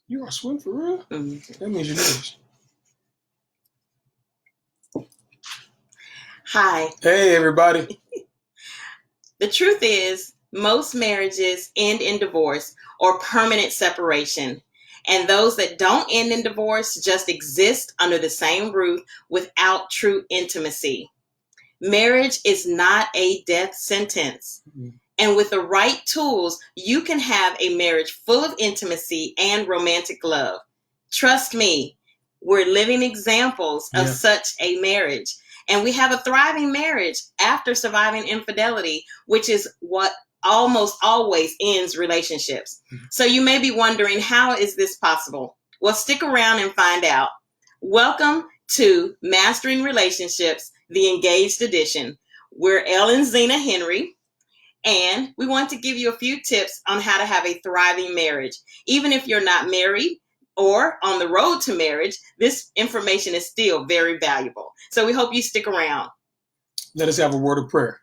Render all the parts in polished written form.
You are swim for real? Mm-hmm. That means you're nice. Hi. Hey, everybody. The truth is, most marriages end in divorce or permanent separation. And those that don't end in divorce just exist under the same roof without true intimacy. Marriage is not a death sentence. Mm-hmm. And with the right tools, you can have a marriage full of intimacy and romantic love. Trust me, we're living examples of such a marriage. And we have a thriving marriage after surviving infidelity, which is what almost always ends relationships. Mm-hmm. So you may be wondering, how is this possible? Well, stick around and find out. Welcome to Mastering Relationships, the Engaged Edition. We're Elle and Zena Henry. And we want to give you a few tips on how to have a thriving marriage. Even if you're not married or on the road to marriage, this information is still very valuable. So we hope you stick around. Let us have a word of prayer.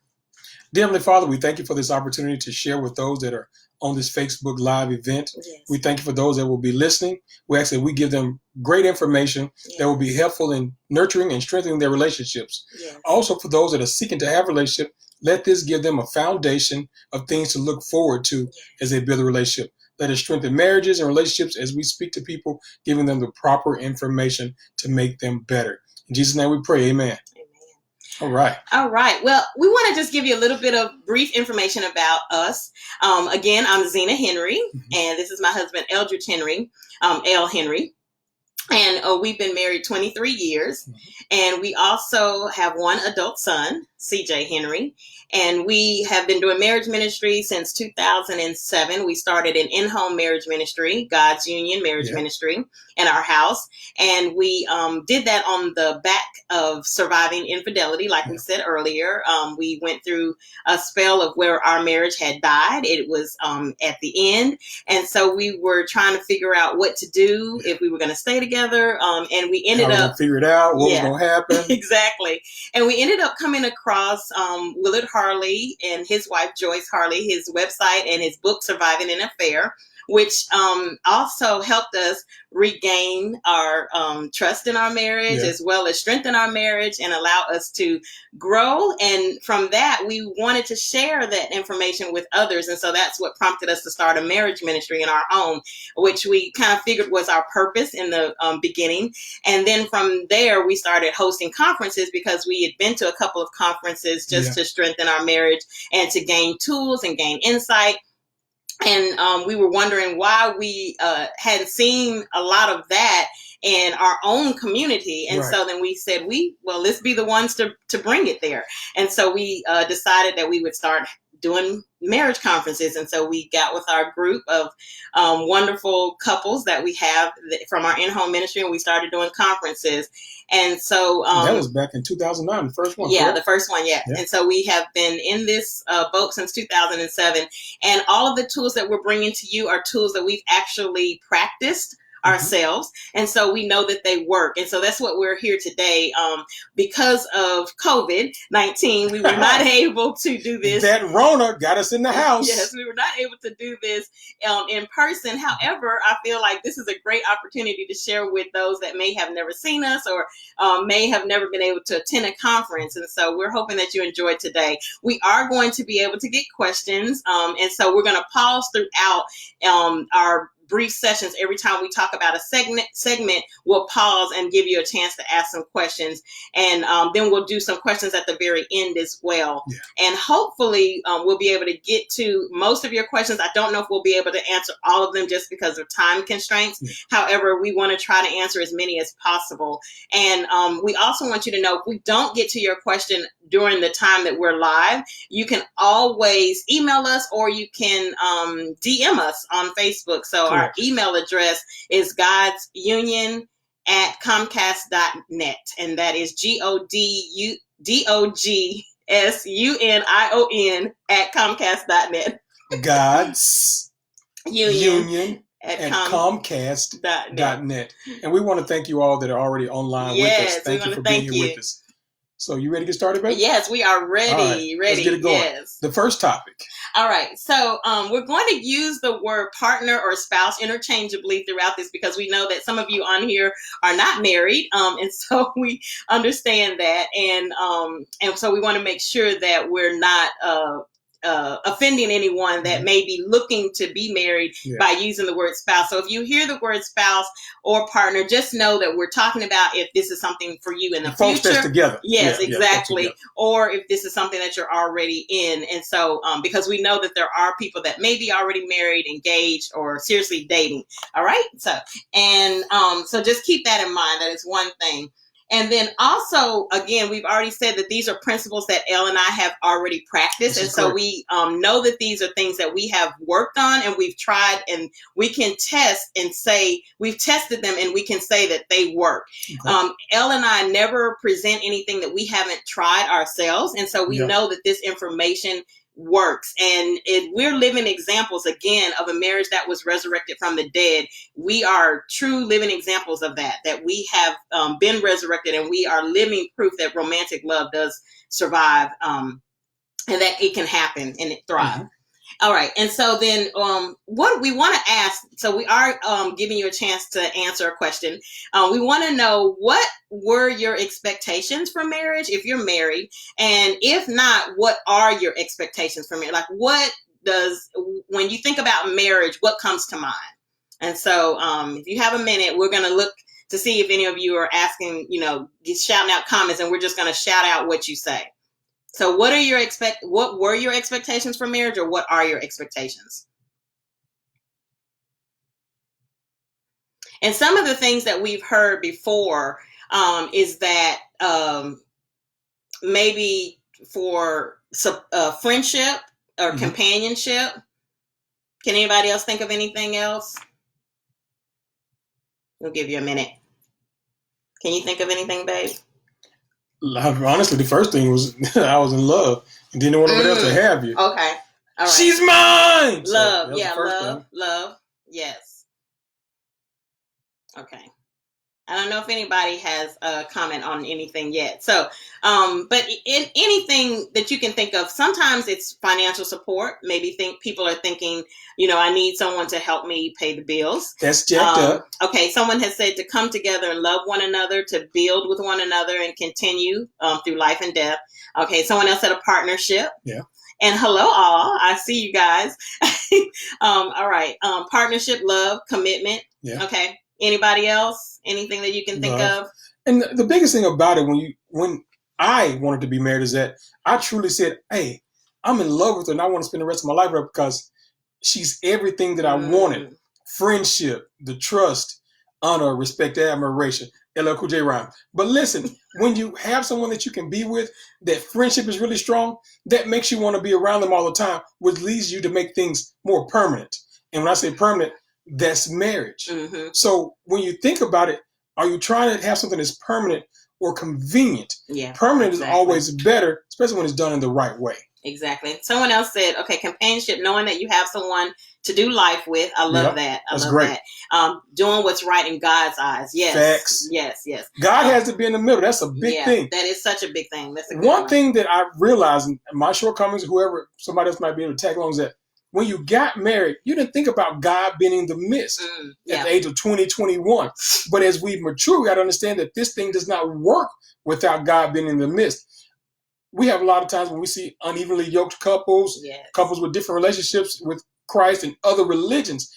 Dear Heavenly Father, we thank you for this opportunity to share with those that are on this Facebook Live event. Yes. We thank you for those that will be listening. We ask that we give them great information that will be helpful in nurturing and strengthening their relationships. Yes. Also, for those that are seeking to have a relationship, let this give them a foundation of things to look forward to as they build a relationship. Let us strengthen marriages and relationships as we speak to people, giving them the proper information to make them better. In Jesus' name we pray, amen. All right. Well, we want to just give you a little bit of brief information about us. Again, I'm Zena Henry, and this is my husband, Eldridge Henry, L. Henry. And we've been married 23 years. And we also have one adult son, CJ Henry. And we have been doing marriage ministry since 2007. We started an in-home marriage ministry, God's Union Marriage Ministry, in our house. And we did that on the back of surviving infidelity, like we said earlier. We went through a spell of where our marriage had died. It was at the end. And so we were trying to figure out what to do, if we were going to stay together. And we ended up figuring out what was going to happen. Exactly. And we ended up coming across Willard Harley and his wife, Joyce Harley, his website and his book, Surviving an Affair, which also helped us regain our trust in our marriage, as well as strengthen our marriage and allow us to grow. And from that, we wanted to share that information with others. And so that's what prompted us to start a marriage ministry in our home, which we kind of figured was our purpose in the beginning. And then from there, we started hosting conferences because we had been to a couple of conferences just to strengthen our marriage and to gain tools and gain insight. And we were wondering why we hadn't seen a lot of that in our own community. And so then we said, let's be the ones to bring it there. And so we decided that we would start doing marriage conferences. And so we got with our group of wonderful couples that we have from our in-home ministry, and we started doing conferences. And so that was back in 2009, the first one. Yeah, correct? The first one, yeah. And so we have been in this boat since 2007. And all of the tools that we're bringing to you are tools that we've actually practiced ourselves. And so we know that they work. And so that's what we're here today. Because of COVID-19, we were not able to do this. That Rona got us in the house. Yes, we were not able to do this in person. However, I feel like this is a great opportunity to share with those that may have never seen us or may have never been able to attend a conference. And so we're hoping that you enjoyed today. We are going to be able to get questions. And so we're going to pause throughout our brief sessions. Every time we talk about a segment, we'll pause and give you a chance to ask some questions. And then we'll do some questions at the very end as well. And hopefully we'll be able to get to most of your questions. I don't know if we'll be able to answer all of them just because of time constraints. However, we want to try to answer as many as possible. And we also want you to know, if we don't get to your question during the time that we're live, you can always email us or you can DM us on Facebook. So our email address is godsunion@comcast.net. And that is GODSUNION@comcast.net. God's Union at Comcast.net. And we want to thank you all that are already online with us. Thank you for being here with us. So you ready to get started, baby? Yes, we are ready. All right, ready. let's get it going. Yes. The first topic. All right. So we're going to use the word partner or spouse interchangeably throughout this because we know that some of you on here are not married. And so we understand that. And so we want to make sure that we're not offending anyone that may be looking to be married by using the word spouse. So if you hear the word spouse or partner, just know that we're talking about if this is something for you in the folks future. That's together. Yes, exactly. Or if this is something that you're already in. And so because we know that there are people that may be already married, engaged, or seriously dating. All right. So so just keep that in mind. That is one thing. And then also, again, we've already said that these are principles that Elle and I have already practiced. And so we know that these are things that we have worked on and we've tried, and we can test and say we've tested them and we can say that they work. Okay. Elle and I never present anything that we haven't tried ourselves. And so we know that this information works, and we're living examples again of a marriage that was resurrected from the dead. We are true living examples of that we have been resurrected, and we are living proof that romantic love does survive, and that it can happen and it thrive. Mm-hmm. All right. And so then what we want to ask, so we are giving you a chance to answer a question. We want to know, what were your expectations for marriage if you're married? And if not, what are your expectations for marriage? Like, when you think about marriage, what comes to mind? And so if you have a minute, we're going to look to see if any of you are asking, shouting out comments, and we're just going to shout out what you say. So what were your expectations for marriage, or what are your expectations? And some of the things that we've heard before is that maybe for friendship or companionship. Can anybody else think of anything else? We'll give you a minute. Can you think of anything, babe? Honestly, the first thing was I was in love and didn't want nobody else to have you. Okay. All right. She's mine. Love. So, love. Yes. Okay. I don't know if anybody has a comment on anything yet. So, but in anything that you can think of, sometimes it's financial support. Maybe people are thinking, I need someone to help me pay the bills. That's jacked up. Okay. Someone has said to come together and love one another, to build with one another and continue through life and death. Okay. Someone else said a partnership. Yeah. And hello, all. I see you guys. All right. Partnership, love, commitment. Yeah. Okay. Anybody else? Anything that you can think of? And the biggest thing about it, when I wanted to be married, is that I truly said, hey, I'm in love with her and I want to spend the rest of my life with her because she's everything that I wanted. Friendship, the trust, honor, respect, admiration, LL Cool J rhyme. But listen, when you have someone that you can be with, that friendship is really strong, that makes you want to be around them all the time, which leads you to make things more permanent. And when I say permanent, that's marriage. Mm-hmm. So when you think about it, are you trying to have something that's permanent or convenient? Yeah, permanent is always better, especially when it's done in the right way. Exactly. Someone else said, okay, companionship, knowing that you have someone to do life with. I love that. That's great. That. Doing what's right in God's eyes. Yes. Facts. Yes. God has to be in the middle. That's a big thing. That is such a big thing. That's a one thing that I realized, and my shortcomings, somebody else might be able to tag along, is that when you got married, you didn't think about God being in the midst at the age of 20, 21. But as we mature, we got to understand that this thing does not work without God being in the midst. We have a lot of times when we see unevenly yoked couples, couples with different relationships with Christ and other religions,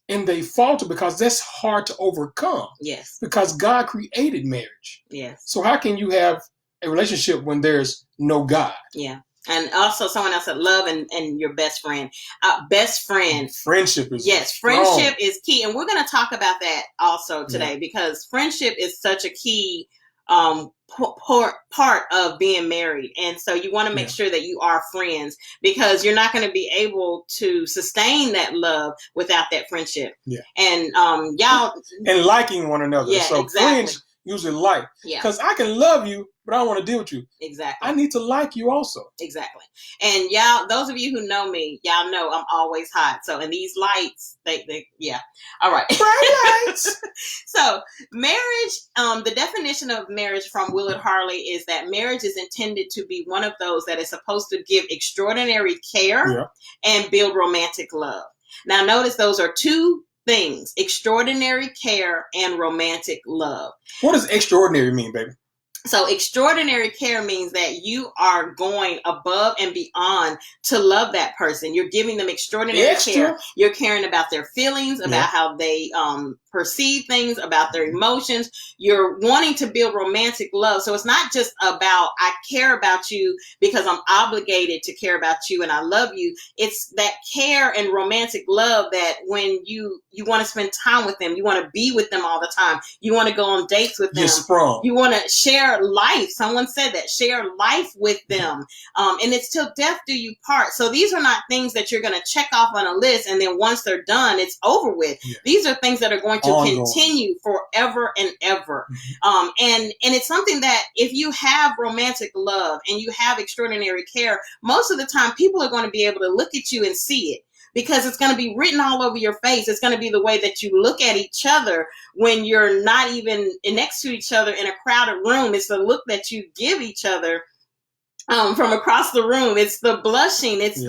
and they falter because that's hard to overcome. Yes. Because God created marriage. Yes. So how can you have a relationship when there's no God? Yeah. And also someone else said love and your best friend. Best friend. Friendship is friendship is key. And we're going to talk about that also today because friendship is such a key part of being married. And so you want to make sure that you are friends because you're not going to be able to sustain that love without that friendship. Yeah. And y'all. And liking one another. Yeah, so exactly. Friends usually like. Yeah. Because I can love you, but I don't want to deal with you. Exactly. I need to like you also. Exactly. And y'all, those of you who know me, y'all know I'm always hot. So, and these lights, they yeah. All right. Bright lights. So, marriage, the definition of marriage from Willard Harley is that marriage is intended to be one of those that is supposed to give extraordinary care and build romantic love. Now, notice those are two things: extraordinary care and romantic love. What does extraordinary mean, baby? So extraordinary care means that you are going above and beyond to love that person. You're giving them extraordinary care. You're caring about their feelings, about how they perceive things, about their emotions. You're wanting to build romantic love. So it's not just about, I care about you because I'm obligated to care about you and I love you. It's that care and romantic love that when you want to spend time with them, you want to be with them all the time. You want to go on dates with them. You want to share life. Someone said that, share life with them. And it's till death do you part. So these are not things that you're going to check off on a list and then once they're done, it's over with. These are things that are going to continue forever and ever. And it's something that if you have romantic love and you have extraordinary care, most of the time people are going to be able to look at you and see it. Because it's going to be written all over your face. It's going to be the way that you look at each other when you're not even next to each other in a crowded room. It's the look that you give each other from across the room. It's the blushing. It's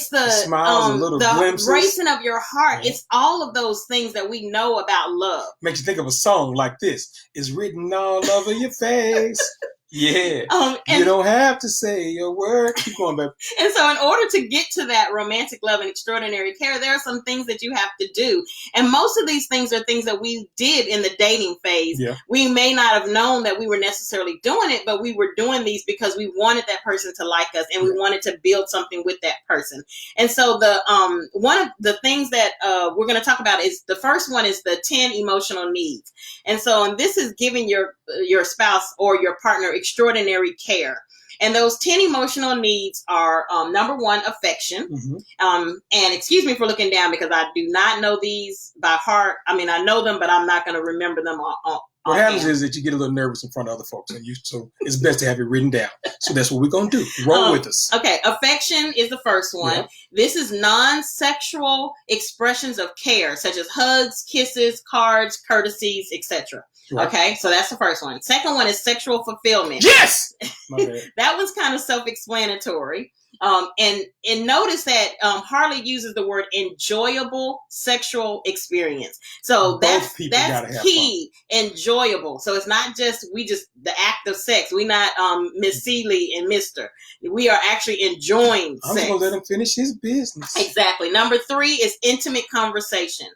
the smiles, the racing of your heart. It's all of those things that we know about love. Makes you think of a song like this. It's written all over your face. Yeah. You don't have to say your word. Keep going, baby. And so in order to get to that romantic love and extraordinary care, there are some things that you have to do. And most of these things are things that we did in the dating phase. We may not have known that we were necessarily doing it, but we were doing these because we wanted that person to like us and we wanted to build something with that person. And so the one of the things that we're going to talk about is the first one is the 10 emotional needs. And so this is giving your spouse or your partner extraordinary care. And those 10 emotional needs are number one, affection. And excuse me for looking down because I do not know these by heart. I mean, I know them, but I'm not going to remember them all. What happens is that you get a little nervous in front of other folks, and so it's best to have it written down. So that's what we're going to do. Roll with us. Okay, affection is the first one. This is non-sexual expressions of care, such as hugs, kisses, cards, courtesies, etc. Okay, so that's the first one. Second one is sexual fulfillment. Yes! My bad. That was kind of self-explanatory. And notice that Harley uses the word enjoyable sexual experience. So that's key. Enjoyable. So it's not just the act of sex. We're not Miss Seeley and Mr. We are actually enjoying sex. I'm gonna let him finish his business. Exactly. Number 3 is intimate conversation.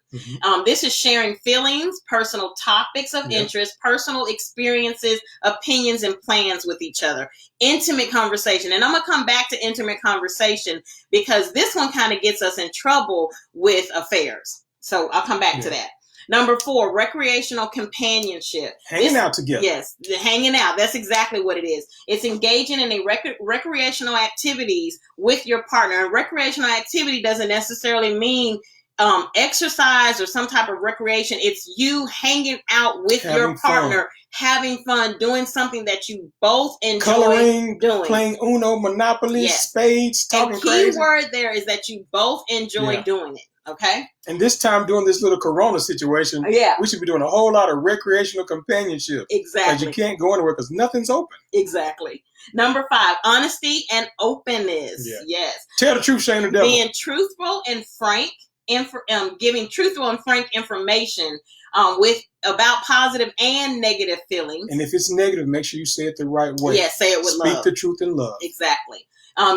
This is sharing feelings, personal topics of interest, personal experiences, opinions, and plans with each other. Intimate conversation. And I'm going to come back to intimate conversation because this one kind of gets us in trouble with affairs. So I'll come back to that. Number 4, recreational companionship. Hanging out together. Yes, hanging out. That's exactly what it is. It's engaging in a recreational activities with your partner. And recreational activity doesn't necessarily mean exercise or some type of recreation. It's you hanging out with your partner, having fun, doing something that you both enjoy. Coloring, doing. Playing Uno, Monopoly, spades, talking crazy. And key word there is that you both enjoy doing it. Okay. And this time, during this little Corona situation, we should be doing a whole lot of recreational companionship. Exactly. Because you can't go anywhere because nothing's open. Exactly. Number 5, honesty and openness. Yes. Tell the truth, shame the devil. Being truthful and frank. Giving truthful and frank information about positive and negative feelings. And if it's negative, make sure you say it the right way. Yes, say it with love. Speak the truth in love. Exactly.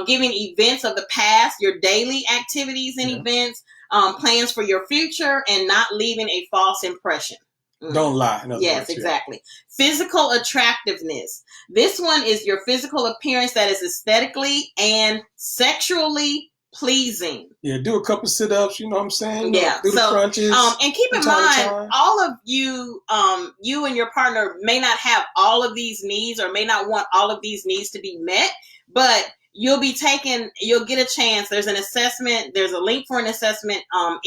Giving events of the past, your daily activities and events, plans for your future, and not leaving a false impression. Don't lie. Yes, exactly. Physical attractiveness. This one is your physical appearance that is aesthetically and sexually pleasing. Yeah, do a couple sit-ups, you know what I'm saying? Yeah. Do the crunches. And keep in mind, all of you, you and your partner may not have all of these needs or may not want all of these needs to be met, but you'll get a chance. There's an assessment. There's a link for an assessment on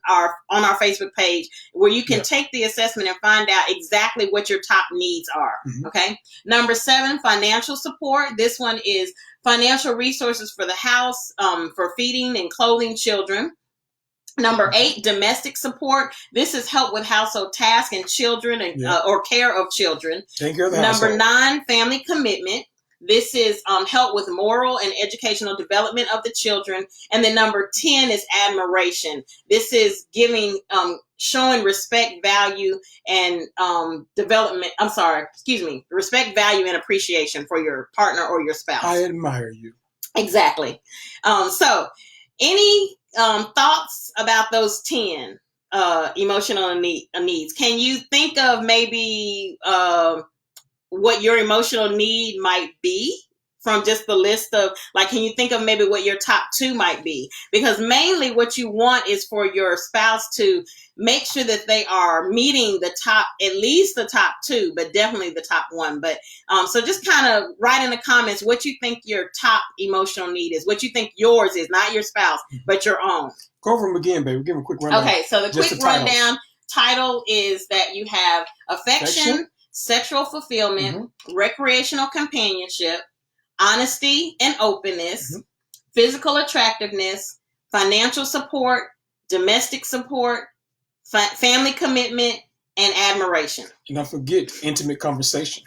our Facebook page where you can take the assessment and find out exactly what your top needs are. Mhm. Okay. Number 7, financial support. This one is financial resources for the house, for feeding and clothing children. Number 8, domestic support. This is help with household tasks and children and or care of children. Take care of the Number household. 9, family commitment. This is help with moral and educational development of the children. And then number 10 is admiration. This is giving, showing respect, value, and respect, value, and appreciation for your partner or your spouse. I admire you. Exactly. So any thoughts about those 10 emotional needs? Can you think of maybe what your emotional need might be from just the list of, like, can you think of maybe what your top 2 might be? Because mainly what you want is for your spouse to make sure that they are meeting at least the top 2, but definitely the top 1. But so just kind of write in the comments what you think your top emotional need is, what you think yours is, not your spouse, but your own. Go over them again, baby. Give them a quick rundown. Okay, so the Just quick the titles. rundown title is that you have affection, sexual fulfillment, recreational companionship, honesty and openness, physical attractiveness, financial support, domestic support, family commitment, and admiration. And don't forget intimate conversation.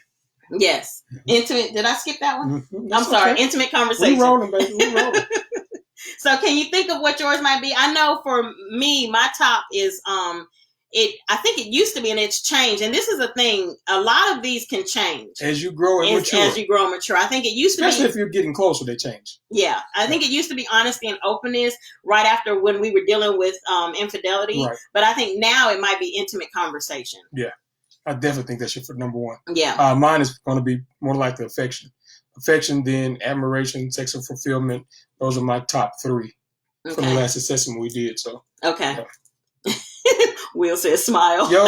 Yes. Intimate. Did I skip that one? Mm-hmm. I'm sorry. Intimate conversation. We rolling, baby. We rolling. So can you think of what yours might be? I know for me, my top is I think it used to be, and it's changed. And this is a thing. A lot of these can change as you grow and mature. As you grow and mature. I think it used to be. Especially if you're getting closer, they change. Yeah. I think it used to be honesty and openness right after when we were dealing with infidelity. Right. But I think now it might be intimate conversation. Yeah. I definitely think that should for number 1. Yeah. Mine is going to be more like the affection. Affection, then admiration, sexual fulfillment. Those are my top 3 from the last assessment we did. So. Okay. Yeah. Will says smile. Yo.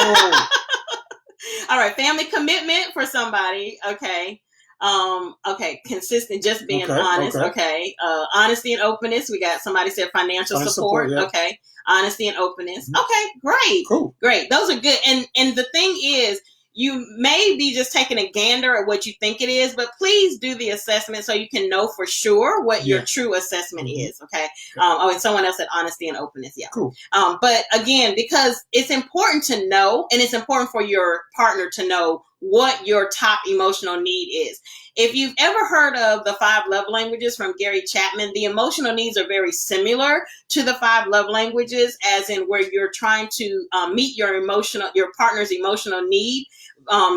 All right. Family commitment for somebody. Okay. Okay. Consistent. Just being honest. Okay. Honesty and openness. We got somebody said financial support. Yeah. Okay. Honesty and openness. Okay. Great. Cool. Great. Those are good. And the thing is, you may be just taking a gander at what you think it is, but please do the assessment so you can know for sure what your true assessment is. Okay. And someone else said honesty and openness. Yeah. Cool. But again, because it's important to know, and it's important for your partner to know what your top emotional need is. If you've ever heard of the 5 love languages from Gary Chapman, the emotional needs are very similar to the 5 love languages, as in where you're trying to meet your partner's emotional need.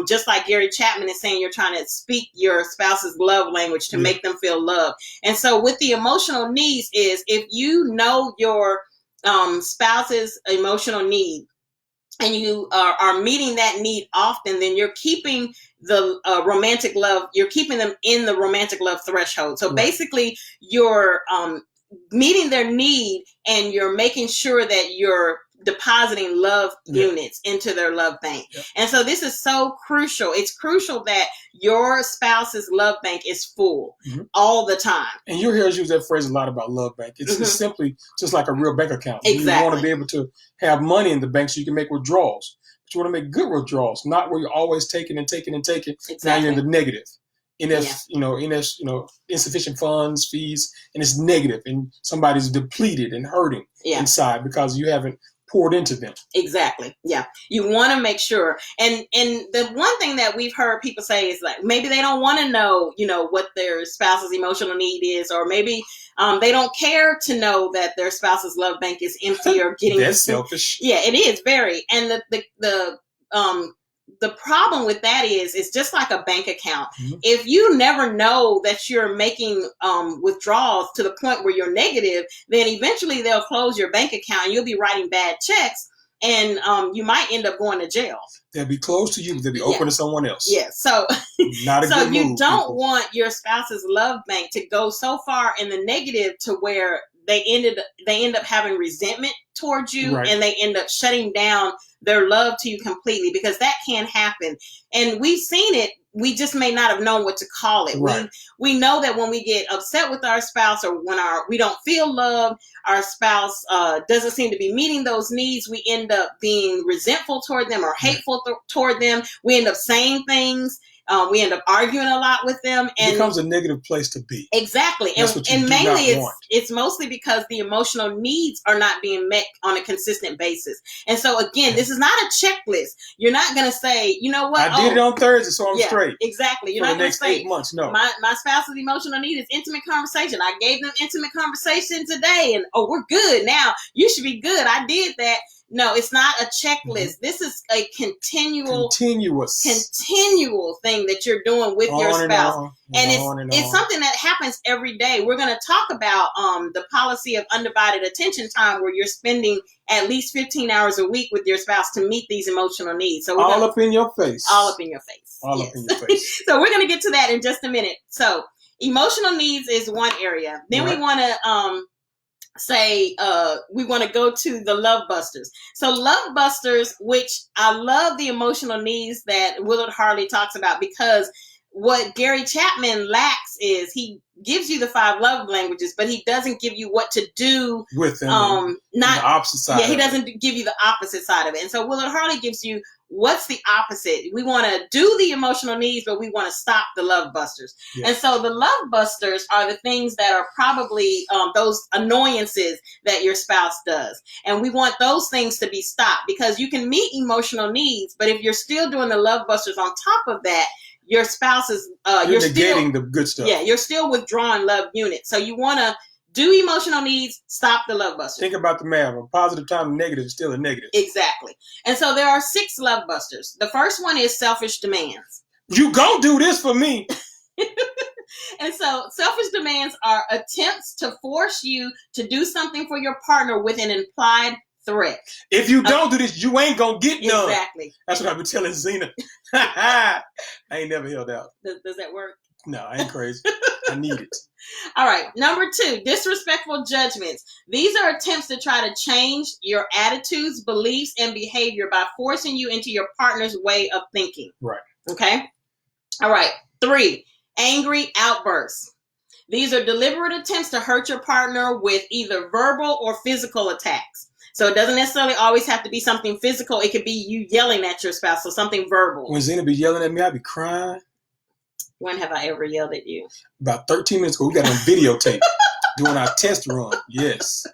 Just like Gary Chapman is saying, you're trying to speak your spouse's love language to make them feel loved. And so with the emotional needs is, if you know your spouse's emotional need, and you are meeting that need often, then you're keeping the romantic love, you're keeping them in the romantic love threshold. So basically you're meeting their need, and you're making sure that you're depositing love units into their love bank. And so this is so crucial. It's crucial that your spouse's love bank is full all the time. And you'll hear us use that phrase a lot about love bank. It's simply just like a real bank account. Exactly. You want to be able to have money in the bank so you can make withdrawals. But you want to make good withdrawals, not where you're always taking and taking and taking. Exactly. Now you're in the negative. Insufficient funds, fees, and it's negative, and somebody's depleted and hurting inside because you haven't poured into them. Exactly. Yeah. You want to make sure. And the one thing that we've heard people say is, like, maybe they don't want to know, what their spouse's emotional need is, or maybe they don't care to know that their spouse's love bank is empty or getting. That's selfish. Yeah, it is very. And the problem with that is, it's just like a bank account. If you never know that you're making withdrawals to the point where you're negative, then eventually they'll close your bank account and you'll be writing bad checks, and you might end up going to jail. They'll be closed to you, but they'll be open to someone else. Yeah. So, not a good move. You don't want your spouse's love bank to go so far in the negative to where they end up having resentment towards you, Right. and they end up shutting down their love to you completely, because that can happen. And we've seen it. We just may not have known what to call it. Right. We know that when we get upset with our spouse, or when we don't feel loved, our spouse doesn't seem to be meeting those needs, we end up being resentful toward them or hateful toward them. We end up saying things. We end up arguing a lot with them, and it becomes a negative place to be. Exactly. That's what you and do mainly not want. it's mostly because the emotional needs are not being met on a consistent basis. And so again, this is not a checklist. You're not going to say, you know what? I did it on Thursday, so I'm yeah, straight. Exactly. You're for not the going to next say 8 months. No. my spouse's emotional need is intimate conversation. I gave them intimate conversation today, and we're good now. You should be good. I did that. No, it's not a checklist. Mm-hmm. This is a continuous thing that you're doing with your spouse. And it's something that happens every day. We're going to talk about the policy of undivided attention time, where you're spending at least 15 hours a week with your spouse to meet these emotional needs. So all up in your face. All up in your face. All up in your face. So we're going to get to that in just a minute. So emotional needs is one area. Then we want to we want to go to the Love Busters. So Love Busters, which I love the emotional needs that Willard Harley talks about, because what Gary Chapman lacks is he gives you the 5 love languages, but he doesn't give you what to do with them. Not the opposite side. Yeah, he doesn't give you the opposite side of it. And so Willard Harley gives you what's the opposite. We want to do the emotional needs, but we want to stop the Love Busters. Yeah. And so the Love Busters are the things that are probably those annoyances that your spouse does. And we want those things to be stopped, because you can meet emotional needs, but if you're still doing the Love Busters on top of that, your spouse is you're negating the good stuff. Yeah, you're still withdrawing love units. So you want to do emotional needs, stop the Love Busters. Think about the math. A positive times negative is still a negative. Exactly. And so there are 6 Love Busters. The first one is selfish demands. You gonna do this for me. And so selfish demands are attempts to force you to do something for your partner with an implied threat. If you don't do this, you ain't gonna get none. Exactly. That's what I've been telling Zena. I ain't never held out. Does that work? No, I ain't crazy. I need it. All right. Number 2, disrespectful judgments. These are attempts to try to change your attitudes, beliefs, and behavior by forcing you into your partner's way of thinking. Right. Okay. All right. 3, angry outbursts. These are deliberate attempts to hurt your partner with either verbal or physical attacks. So it doesn't necessarily always have to be something physical. It could be you yelling at your spouse, so something verbal. When Zena be yelling at me, I be crying. When have I ever yelled at you? About 13 minutes ago, we got on videotape doing our test run. Yes.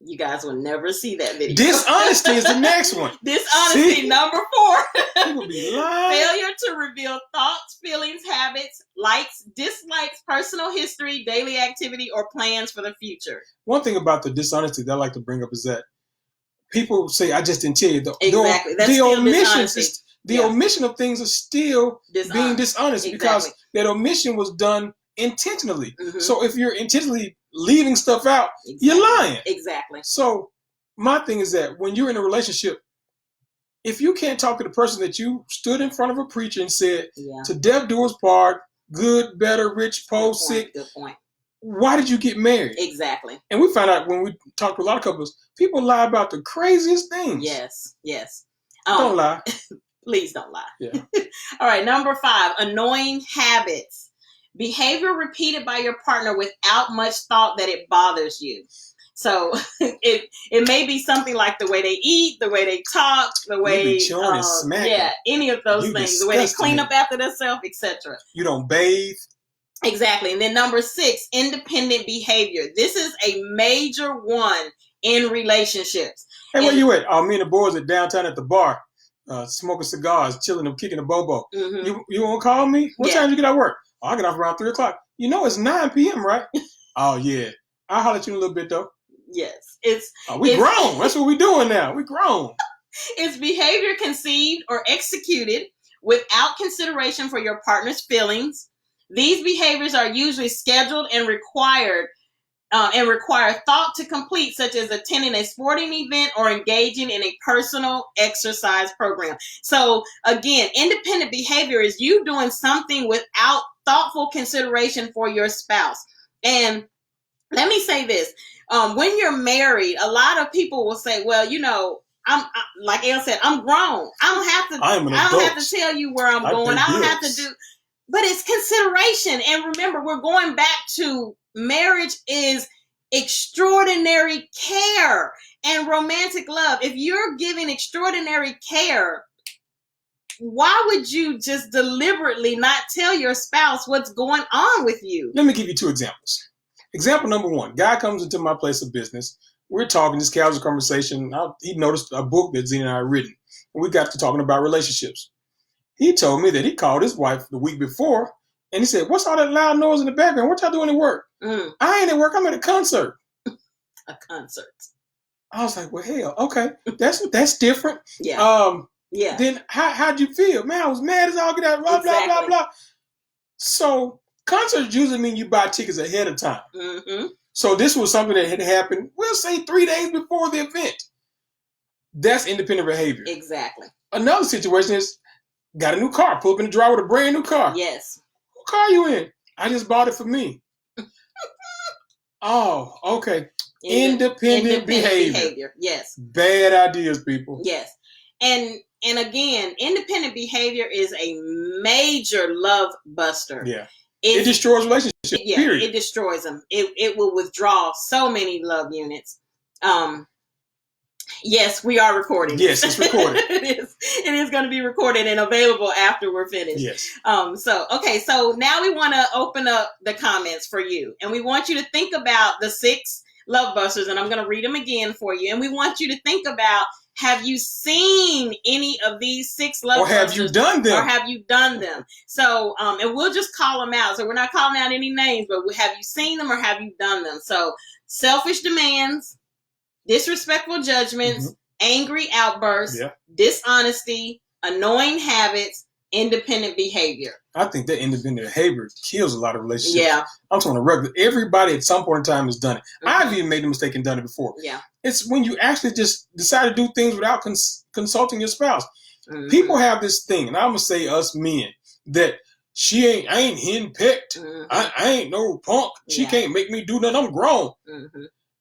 You guys will never see that video. Dishonesty is the next one. Dishonesty, number 4. People be lying. Failure to reveal thoughts, feelings, habits, likes, dislikes, personal history, daily activity, or plans for the future. One thing about the dishonesty that I like to bring up is that people say, I just didn't tell you. Exactly. That's the still omission dishonesty. The omission of things are still being dishonest, because that omission was done intentionally. Mm-hmm. So if you're intentionally leaving stuff out, you're lying. Exactly. So my thing is that when you're in a relationship, if you can't talk to the person that you stood in front of a preacher and said, to death do us part, good, better, rich, poor, sick. Good point. Why did you get married? Exactly. And we found out when we talked to a lot of couples, people lie about the craziest things. Yes. Don't lie. Please don't lie. Yeah. All right. Number 5, annoying habits. Behavior repeated by your partner without much thought that it bothers you. So it may be something like the way they eat, the way they talk, the way any of those things, the way they clean up after themselves, etc. You don't bathe. Exactly. And then number 6, independent behavior. This is a major one in relationships. Hey, where you at? Me and the boys are downtown at the bar, smoking cigars, chilling and kicking a bobo. Mm-hmm. You want to call me? What time you get out of work? Oh, I get off around 3 o'clock. You know it's 9 p.m., right? Oh, yeah. I'll holler at you in a little bit, though. Yes. We grown. That's what we're doing now. We grown. It's behavior conceived or executed without consideration for your partner's feelings. These behaviors are usually scheduled and require thought to complete, such as attending a sporting event or engaging in a personal exercise program. So again, independent behavior is you doing something without thoughtful consideration for your spouse. And let me say this. When you're married, a lot of people will say, well, like Elle said, I'm grown. I don't have to tell you where I'm going. I don't have to do, but it's consideration. And remember, we're going back to marriage is extraordinary care and romantic love. If you're giving extraordinary care, why would you just deliberately not tell your spouse what's going on with you? Let me give you 2 examples. Example number 1, guy comes into my place of business. We're talking, this casual conversation. He noticed a book that Zena and I had written. And we got to talking about relationships. He told me that he called his wife the week before, and he said, what's all that loud noise in the background? What y'all doing at work? I ain't at work. I'm at a concert. A concert. I was like, well, hell, okay. That's different. Yeah. Yeah. Then how'd you feel? Man, I was mad as all get out, blah, exactly. blah, blah, blah. So concerts usually mean you buy tickets ahead of time. Mm-hmm. So this was something that had happened, we'll say 3 days before the event. That's independent behavior. Exactly. Another situation is, got a new car, pull up in the driveway with a brand new car. Yes. What car you in? I just bought it for me. Oh, okay. Independent behavior. Yes. Bad ideas, people. Yes. And again, independent behavior is a major love buster. Yeah. It destroys relationships. Yeah, period. It destroys them. It will withdraw so many love units. Yes, we are recording. Yes, it's recorded. It is going to be recorded and available after we're finished. Yes. So now we want to open up the comments for you, and we want you to think about the 6 love busters, and I'm going to read them again for you. And we want you to think about, have you seen any of these 6 love busters? Or have you done them? Or have you done them? So, and we'll just call them out. So we're not calling out any names, but have you seen them or have you done them? So, selfish demands, disrespectful judgments, angry outbursts, dishonesty, annoying habits, independent behavior. I think that independent behavior kills a lot of relationships. Yeah. I'm talking regular. Everybody at some point in time has done it. I've even made the mistake and done it before. Yeah. It's when you actually just decide to do things without consulting your spouse. People have this thing, and I'm going to say us men, that I ain't henpecked. I ain't no punk. She can't make me do nothing. I'm grown.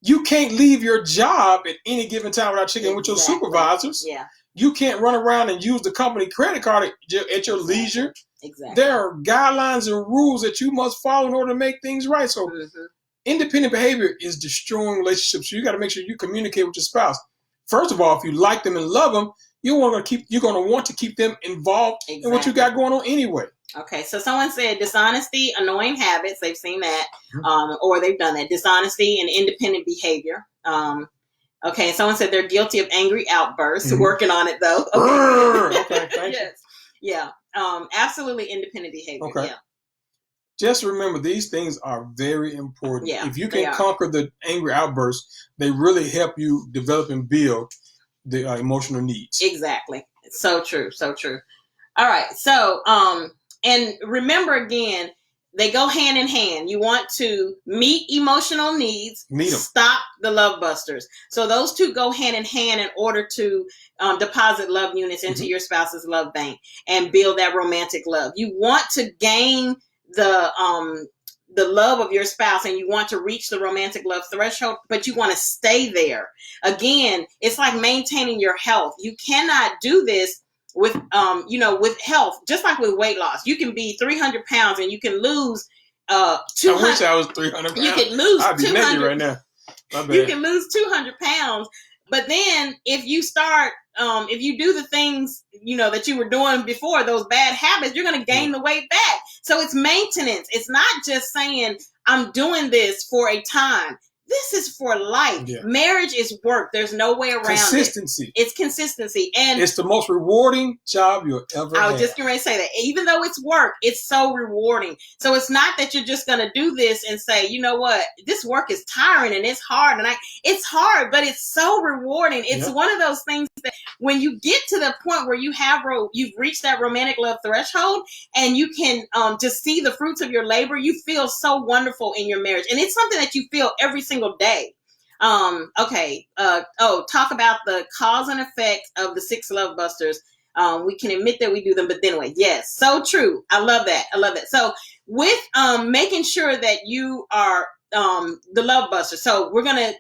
You can't leave your job at any given time without checking with your supervisors. Yeah. You can't run around and use the company credit card at your leisure. Exactly. There are guidelines and rules that you must follow in order to make things right. So independent behavior is destroying relationships. So you got to make sure you communicate with your spouse. First of all, if you like them and love them, you're going to want to keep them involved in what you got going on anyway. Okay, so someone said dishonesty, annoying habits. They've seen that, or they've done that. Dishonesty and independent behavior. Okay, someone said they're guilty of angry outbursts. Working on it though. Okay, thank you. Yeah. Absolutely independent behavior. Okay. Yeah. Just remember, these things are very important. Yeah, if you can conquer the angry outbursts, they really help you develop and build the emotional needs. Exactly. So true. So true. All right. So, and remember again, they go hand in hand. You want to meet emotional needs, stop the love busters. So those two go hand in hand in order to deposit love units into your spouse's love bank and build that romantic love. You want to gain the love of your spouse, and you want to reach the romantic love threshold, but you want to stay there. Again, it's like maintaining your health. You cannot do this with with health, just like with weight loss. You can be 300 pounds and you can lose 200. I wish I was 300 pounds. You can lose I'd be 200 right now. My bad. You can lose 200 pounds, but then if you start, if you do the things that you were doing before, those bad habits, you're going to gain the weight back. So it's maintenance. It's not just saying I'm doing this for a time. This is for life. Yeah. Marriage is work. There's no way around consistency. It's consistency. And it's the most rewarding job you'll ever have. I was just going to say that. Even though it's work, it's so rewarding. So it's not that you're just going to do this and say, you know what, this work is tiring and it's hard. And it's hard, but it's so rewarding. It's one of those things that when you get to the point where you've reached that romantic love threshold and you can just see the fruits of your labor, you feel so wonderful in your marriage. And it's something that you feel every single day. Talk about the cause and effect of the 6 love busters. We can admit that we do them, but then anyway, yes, so true. I love that. So with making sure that you are the Love Buster. So I'm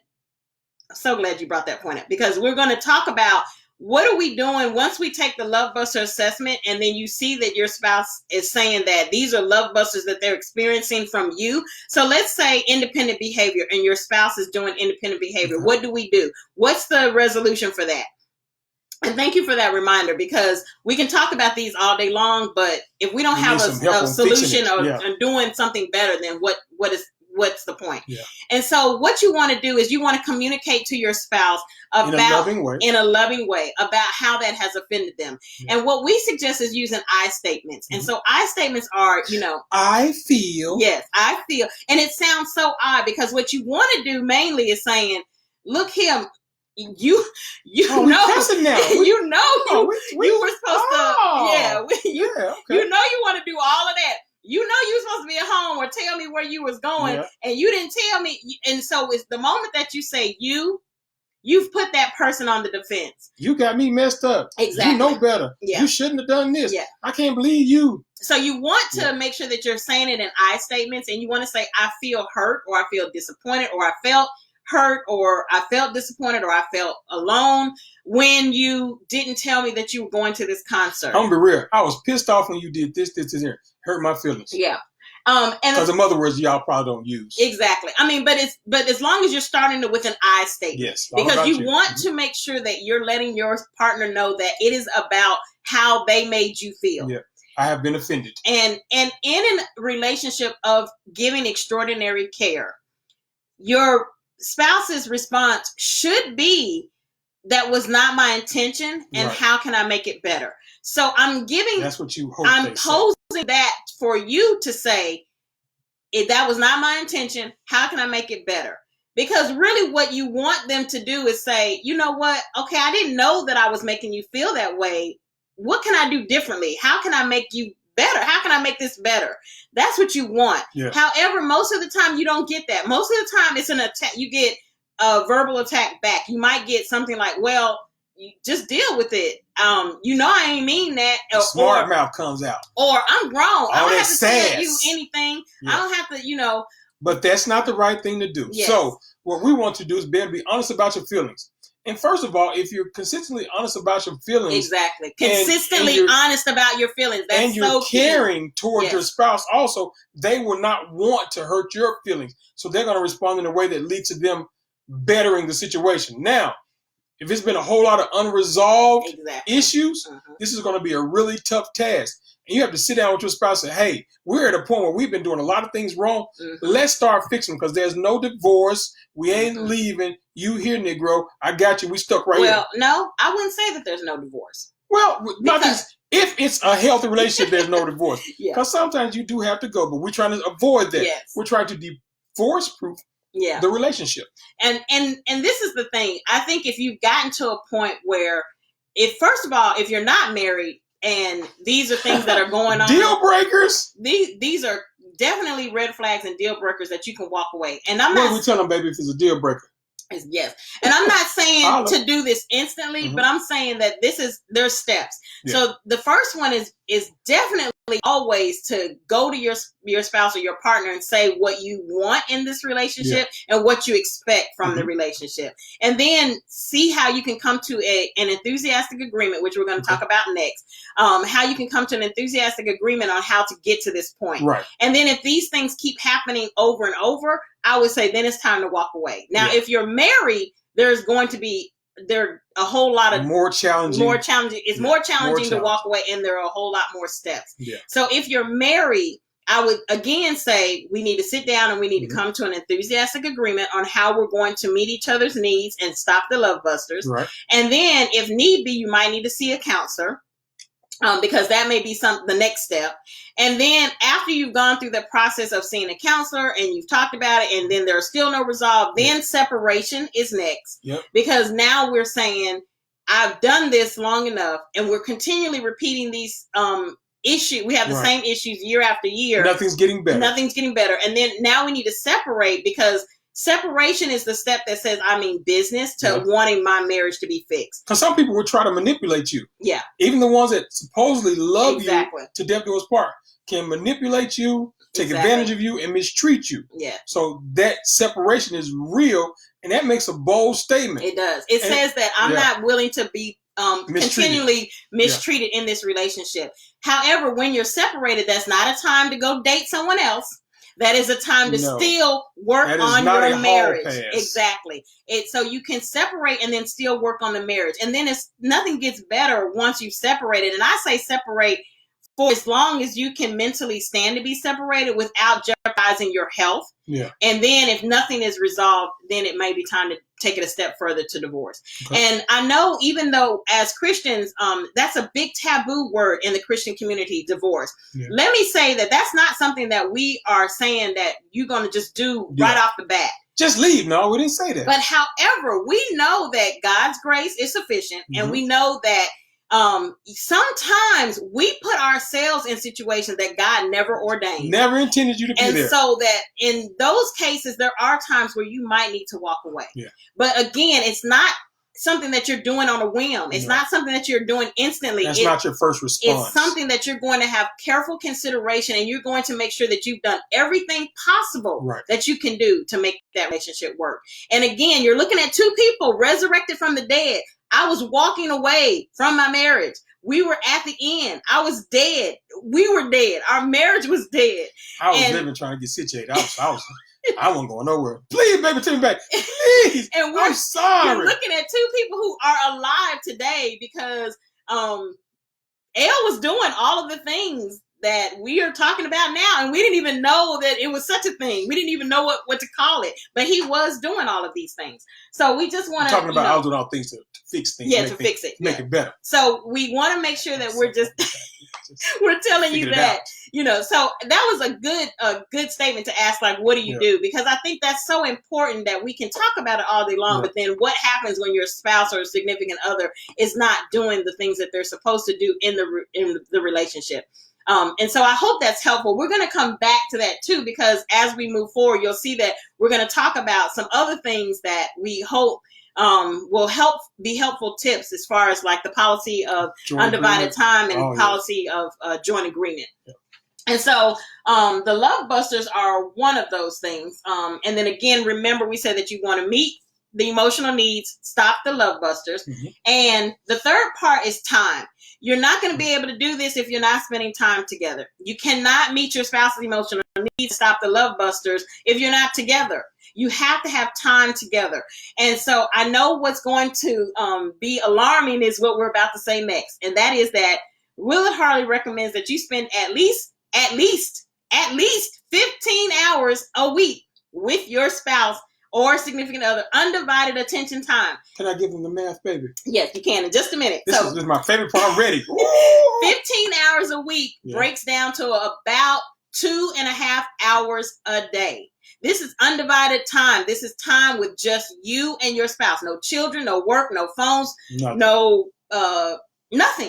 so glad you brought that point up, because we're going to talk about what are we doing once we take the Love Buster assessment, and then you see that your spouse is saying that these are Love Busters that they're experiencing from you. So let's say independent behavior, and your spouse is doing independent behavior. Okay. What do we do? What's the resolution for that? And thank you for that reminder, because we can talk about these all day long, but if we don't have a solution or doing something better, then what's the point? Yeah. And so what you want to do is you want to communicate to your spouse about in a loving way about how that has offended them. Yeah. And what we suggest is using I statements. Mm-hmm. And so I statements are, I feel. Yes, I feel. And it sounds so odd, because what you want to do mainly is saying, look here, you know you were supposed to you know you want to do all of that. You know you were supposed to be at home or tell me where you was going, and you didn't tell me. And so it's the moment that you say you've put that person on the defense. You got me messed up. Exactly. You know better. Yeah. You shouldn't have done this. Yeah. I can't believe you. So you want to make sure that you're saying it in I statements, and you want to say, I feel hurt, or I feel disappointed, or I felt hurt, or I felt disappointed, or I felt alone when you didn't tell me that you were going to this concert. I'm gonna be real. I was pissed off when you did this, here. Hurt my feelings. Yeah. And because in other words, y'all probably don't use. Exactly. I mean, but as long as you're starting with an I statement. Yes. Because you want to make sure that you're letting your partner know that it is about how they made you feel. Yeah. I have been offended. And in a relationship of giving extraordinary care, your spouse's response should be, that was not my intention, and how can I make it better? So that's what you hope. I'm posing that for you to say, if that was not my intention, how can I make it better? Because really what you want them to do is say, you know what? Okay, I didn't know that I was making you feel that way. What can I do differently? How can I make you better? How can I make this better? That's what you want. Yeah. However, most of the time you don't get that. Most of the time it's an attack. You get a verbal attack back. You might get something like, well, you just deal with it. I ain't mean that. Smart mouth comes out. Or I'm grown. I don't have to tell you anything. Yeah. I don't have to, But that's not the right thing to do. Yes. So what we want to do is be able to be honest about your feelings. And first of all, if you're consistently honest about your feelings. Exactly. Consistently honest about your feelings. That's and you're caring towards your spouse also, they will not want to hurt your feelings. So they're going to respond in a way that leads to them bettering the situation. Now, if it's been a whole lot of unresolved issues, this is going to be a really tough task. And you have to sit down with your spouse and say, hey, we're at a point where we've been doing a lot of things wrong. Let's start fixing them, because there's no divorce. We ain't leaving. You here, Negro. I got you. We stuck right here. Well, no, I wouldn't say that there's no divorce. Well, if it's a healthy relationship, there's no divorce. Because sometimes you do have to go, but we're trying to avoid that. Yes. We're trying to divorce-proof the relationship. And this is the thing. I think if you've gotten to a point where, first of all, if you're not married and these are things that are going on. Deal breakers? These are definitely red flags and deal breakers that you can walk away. And I'm what are we telling them, baby, if it's a deal breaker? Yes. And I'm not saying to do this instantly, but I'm saying that there's steps. Yeah. So the first one is definitely always to go to your spouse or your partner and say what you want in this relationship and what you expect from the relationship. And then see how you can come to an enthusiastic agreement, which we're going to talk about next. How you can come to an enthusiastic agreement on how to get to this point. Right. And then if these things keep happening over and over, I would say then it's time to walk away. Now, if you're married, there's going to be a whole lot of more challenging. It's more challenging to walk away, and there are a whole lot more steps. Yeah. So if you're married, I would again say we need to sit down and we need to come to an enthusiastic agreement on how we're going to meet each other's needs and stop the love busters. Right. And then if need be, you might need to see a counselor. Because that may be the next step. And then after you've gone through the process of seeing a counselor and you've talked about it and then there's still no resolve, then separation is next. Yep. Because now we're saying, I've done this long enough, and we're continually repeating these issues. We have the same issues year after year. Nothing's getting better. And then now we need to separate, because separation is the step that says, I mean business to wanting my marriage to be fixed. Because some people will try to manipulate you. Yeah. Even the ones that supposedly love you to death do us part can manipulate you take Exactly. advantage of you, and mistreat you. Yeah. So that separation is real, and that makes a bold statement. It does. It says that I'm not willing to be continually mistreated in this relationship. However, when you're separated, that's not a time to go date someone else. That is a time to still work on your marriage. Exactly. So you can separate and then still work on the marriage. And then nothing gets better once you've separated. And I say separate for as long as you can mentally stand to be separated without jeopardizing your health. Yeah. And then if nothing is resolved, then it may be time to take it a step further to divorce. Okay. And I know even though as Christians, that's a big taboo word in the Christian community, divorce. Yeah. Let me say that that's not something that we are saying that you're going to just do right off the bat. Just leave. No, we didn't say that. But however, we know that God's grace is sufficient. And we know that sometimes we put ourselves in situations that God never ordained. Never intended you to be there. And so that in those cases, there are times where you might need to walk away. Yeah. But again, it's not something that you're doing on a whim. It's not something that you're doing instantly. That's not your first response. It's something that you're going to have careful consideration, and you're going to make sure that you've done everything possible that you can do to make that relationship work. And again, you're looking at two people resurrected from the dead. I was walking away from my marriage. We were at the end. I was dead. We were dead. Our marriage was dead. I was living trying to get situated. I wasn't going nowhere. Please, baby, take me back. Please. And I'm sorry. We're looking at two people who are alive today because Elle was doing all of the things that we are talking about now, and we didn't even know that it was such a thing. We didn't even know what to call it, but he was doing all of these things. So we just want to talking about I was doing all things to fix things. Yeah, to fix it, make it better. So we want to make sure that we're just we're telling you that So that was a good statement to ask. Like, what do you do? Because I think that's so important that we can talk about it all day long. But then, what happens when your spouse or significant other is not doing the things that they're supposed to do in the relationship? And so I hope that's helpful. We're going to come back to that too, because as we move forward, you'll see that we're going to talk about some other things that we hope will be helpful tips as far as like the policy of undivided time and policy of joint agreement. Yeah. And so the Love Busters are one of those things. And then again, remember, we said that you want to meet the emotional needs, stop the Love Busters. Mm-hmm. And the third part is time. You're not going to be able to do this if you're not spending time together. You cannot meet your spouse's emotional needs, stop the Love Busters if you're not together. You have to have time together. And so I know what's going to be alarming is what we're about to say next. And that is that Willard Harley recommends that you spend at least 15 hours a week with your spouse or significant other, undivided attention time. Can I give them the math, baby? Yes, you can in just a minute. This is my favorite part. I'm ready. 15 hours a week breaks down to about 2.5 hours a day. This is undivided time. This is time with just you and your spouse. No children, no work, no phones, nothing.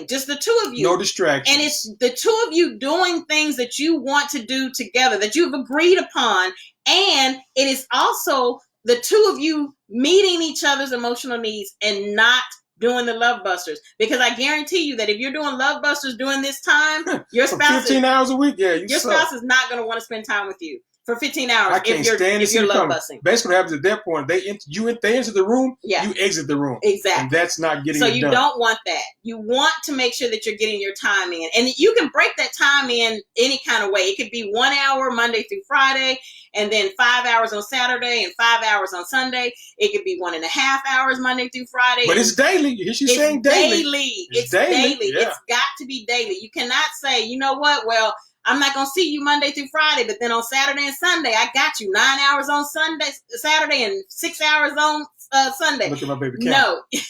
Just the two of you. No distractions. And it's the two of you doing things that you want to do together, that you've agreed upon. And it is also the two of you meeting each other's emotional needs and not doing the Love Busters. Because I guarantee you that if you're doing Love Busters during this time, your spouse 15 hours a week, your spouse is not going to want to spend time with you for 15 hours if you're love busting. Basically what happens at that point, they enter the room, you exit the room. Exactly. And that's not getting it done. So you don't want that. You want to make sure that you're getting your time in. And you can break that time in any kind of way. It could be 1 hour Monday through Friday, and then 5 hours on Saturday and 5 hours on Sunday. It could be 1.5 hours Monday through Friday. But it's daily. She's saying daily. It's daily. Yeah. It's got to be daily. You cannot say, you know what, well, I'm not going to see you Monday through Friday, but then on Saturday and Sunday, I got you 9 hours on Saturday and 6 hours on Sunday. Look at my baby cat. No. Do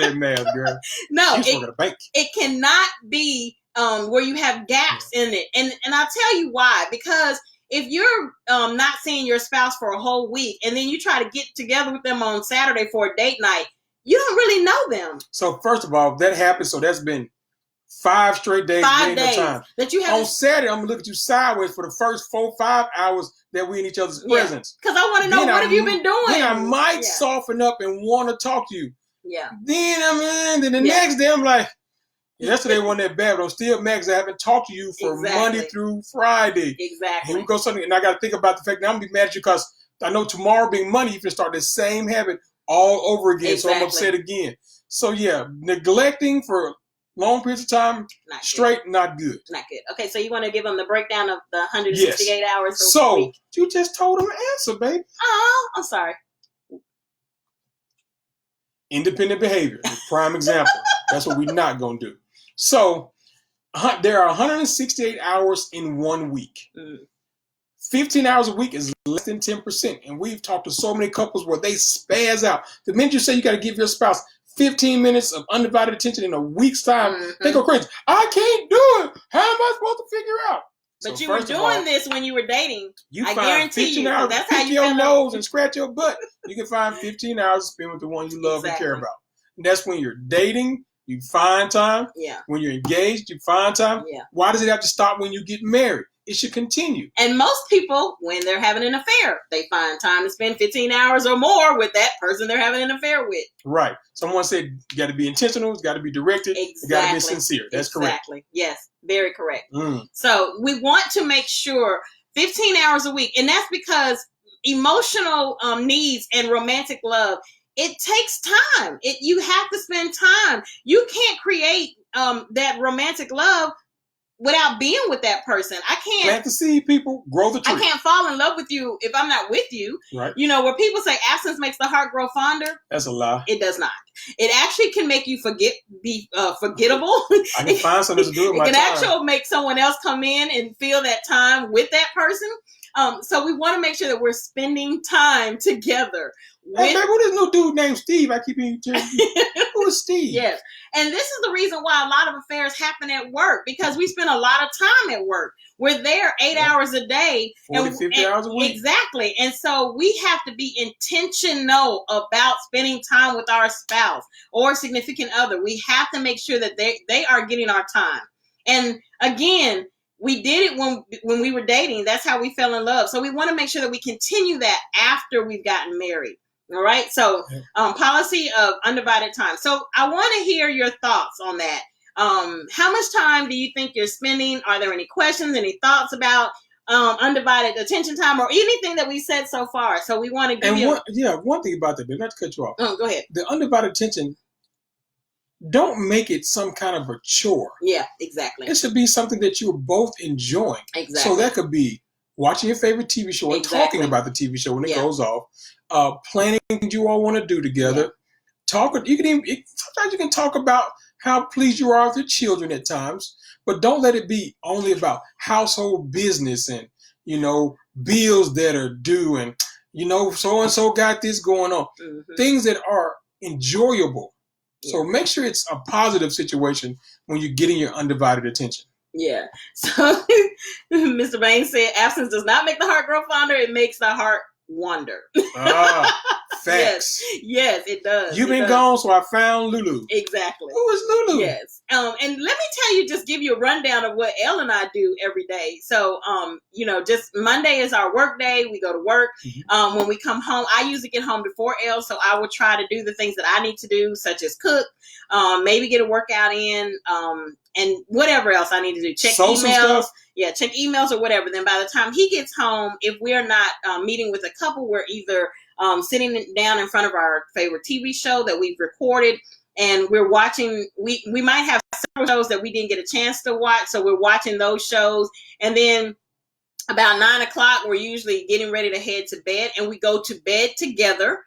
that math, girl. No. She's working at a bank. It cannot be where you have gaps in it. And I'll tell you why. Because if you're not seeing your spouse for a whole week and then you try to get together with them on Saturday for a date night, you don't really know them. So first of all, that happened. So that's been 5 straight days. 5 days time. That you have on Saturday. I'm gonna look at you sideways for the first 4-5 hours that we're in each other's presence. Because I want to know what have you been doing. Then I might soften up and want to talk to you. Yeah. Then the next day I'm like, Yesterday wasn't that bad, but I'm still mad because I haven't talked to you for Monday through Friday. Exactly. Here we go Sunday, and I got to think about the fact that I'm going to be mad at you because I know tomorrow being Monday, you can start the same habit all over again. So I'm upset again. So yeah, neglecting for long periods of time, not good. Not good. Okay, so you want to give them the breakdown of the 168 hours a week? You just told them the answer, baby. Oh, I'm sorry. Independent behavior, prime example. That's what we're not going to do. So there are 168 hours in 1 week. 15 hours a week is less than 10%. And we've talked to so many couples where they spaz out. The minute you say you got to give your spouse 15 minutes of undivided attention in a week's time, they go crazy. I can't do it. How am I supposed to figure out? But so you were doing this when you were dating. I guarantee you. Hours, that's how you your nose and scratch your butt. You can find 15 hours to spend with the one you love and care about. And that's when you're dating. You find time. Yeah. When you're engaged, you find time. Yeah. Why does it have to stop when you get married? It should continue. And most people, when they're having an affair, they find time to spend 15 hours or more with that person they're having an affair with. Right. Someone said you got to be intentional. It's got to be directed. Exactly. You got to be sincere. That's correct. Exactly. Yes. Very correct. So we want to make sure 15 hours a week. And that's because emotional needs and romantic love, it takes time. You have to spend time. You can't create that romantic love without being with that person. I can't plant the seed, people, grow the tree. I can't fall in love with you if I'm not with you. Right. You know, where people say absence makes the heart grow fonder. That's a lie. It does not. It actually can make you be forgettable. I can find something to do with my time. It can actually make someone else come in and feel that time with that person. So we want to make sure that we're spending time together. Hey, man, what is no dude named Steve? I keep hearing who is Steve? Yes. And this is the reason why a lot of affairs happen at work, because we spend a lot of time at work. We're there 8 hours a day. 40, 50 hours a week. Exactly. And so we have to be intentional about spending time with our spouse or significant other. We have to make sure that they are getting our time. And again, we did it when we were dating. That's how we fell in love. So we want to make sure that we continue that after we've gotten married. All right. So policy of undivided time. So I want to hear your thoughts on that. How much time do you think you're spending? Are there any questions, any thoughts about undivided attention time or anything that we said so far? So we want to give one thing about that, but not to cut you off. Oh, go ahead. The undivided attention, don't make it some kind of a chore. Yeah, exactly. It should be something that you're both enjoying. Exactly. So that could be watching your favorite TV show and talking about the TV show when it goes off. Planning things you all want to do together. Sometimes you can talk about how pleased you are with your children at times, but don't let it be only about household business and, bills that are due and, so-and-so got this going on. Things that are enjoyable. Yeah. So make sure it's a positive situation when you're getting your undivided attention. Yeah. So Mr. Bain said, absence does not make the heart grow fonder. It makes the heart wonder. Facts. Yes, it does. You've been gone, so I found Lulu. Exactly. Who is Lulu? Yes. And let me tell you, just give you a rundown of what Elle and I do every day. So, just Monday is our work day. We go to work. When we come home, I usually get home before Elle, so I will try to do the things that I need to do, such as cook, maybe get a workout in, and whatever else I need to do. Check emails. Yeah, check emails or whatever. Then by the time he gets home, if we're not meeting with a couple, we're either sitting down in front of our favorite TV show that we've recorded, and we're watching. We might have several shows that we didn't get a chance to watch, so we're watching those shows. And then about 9 o'clock, we're usually getting ready to head to bed, and we go to bed together.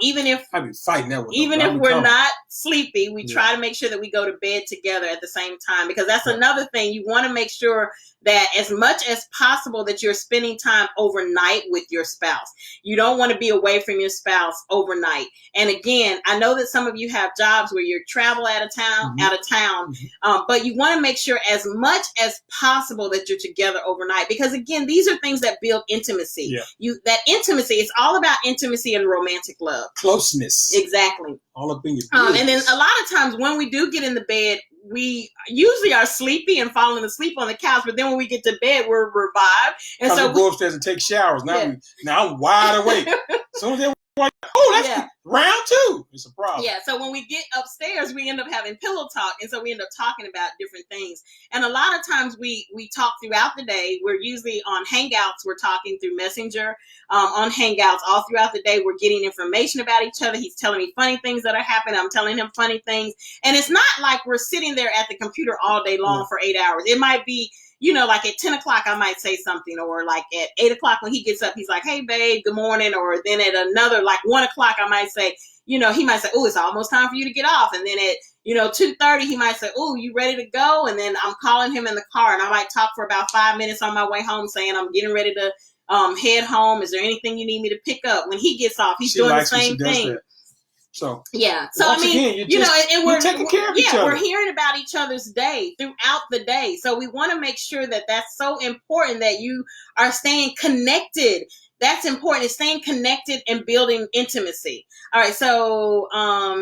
Even if I'd be fighting that one. Even if we're not sleepy, we try to make sure that we go to bed together at the same time, because that's another thing. You want to make sure that as much as possible that you're spending time overnight with your spouse. You don't want to be away from your spouse overnight. And again, I know that some of you have jobs where you travel out of town, but you want to make sure as much as possible that you're together overnight, because again, these are things that build intimacy. Yeah. That intimacy, it's all about intimacy and romantic love. Closeness. Exactly. All up in your and then a lot of times when we do get in the bed, we usually are sleepy and falling asleep on the couch, but then when we get to bed, we're revived. And so we go upstairs and take showers. Now I'm wide awake. As soon as like, oh, that's Yeah. round two. It's a problem. Yeah, so when we get upstairs, we end up having pillow talk, and so we end up talking about different things. And a lot of times we talk throughout the day. We're usually on Hangouts. We're talking through Messenger on Hangouts all throughout the day. We're getting information about each other. He's telling me funny things that are happening. I'm telling him funny things. And it's not like we're sitting there at the computer all day long for 8 hours. It might be, like at 10 o'clock, I might say something, or like at 8 o'clock when he gets up, he's like, hey, babe, good morning. Or then at another, like 1 o'clock, I might say, he might say, oh, it's almost time for you to get off. And then at, 2:30, he might say, oh, you ready to go? And then I'm calling him in the car, and I might talk for about 5 minutes on my way home saying, I'm getting ready to head home. Is there anything you need me to pick up? When he gets off, he's doing the same thing. So yeah, so I mean, again, and we're taking care of each other. We're hearing about each other's day throughout the day. So we want to make sure that that's so important, that you are staying connected. That's important, is staying connected and building intimacy. All right, so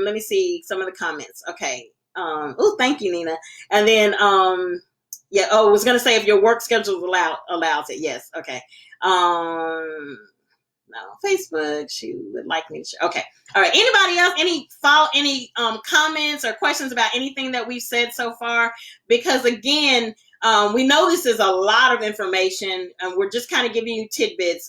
let me see some of the comments. Okay. Oh, thank you, Nina. And then I was gonna say if your work schedule allows it. Yes. Okay. No, Facebook, she would like me to share. Okay. All right. Anybody else? Any comments or questions about anything that we've said so far? Because again, we know this is a lot of information, and we're just kind of giving you tidbits.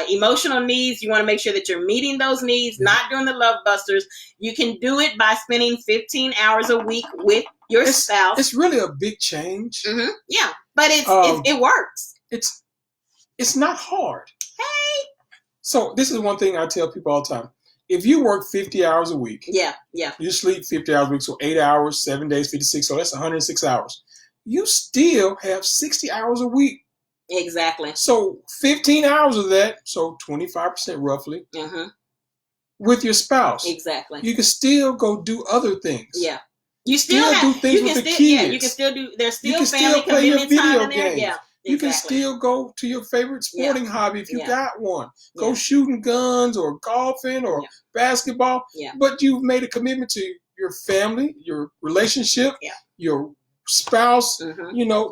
Emotional needs, you want to make sure that you're meeting those needs, not doing the love busters. You can do it by spending 15 hours a week with your spouse. It's really a big change. Mm-hmm. Yeah, but it works. It's not hard. Hey. So this is one thing I tell people all the time. If you work 50 hours a week, you sleep 50 hours a week, so 8 hours, 7 days, 56, so that's 106 hours. You still have 60 hours a week. Exactly. So 15 hours of that, so 25% roughly, with your spouse. Exactly. You can still go do other things. Yeah. You still do things with the kids. Yeah, you can still do. There's still family convenience time in there. Yeah. You can still go to your favorite sporting hobby if you got one. Go shooting guns or golfing or basketball. Yeah. But you've made a commitment to your family, your relationship, your spouse.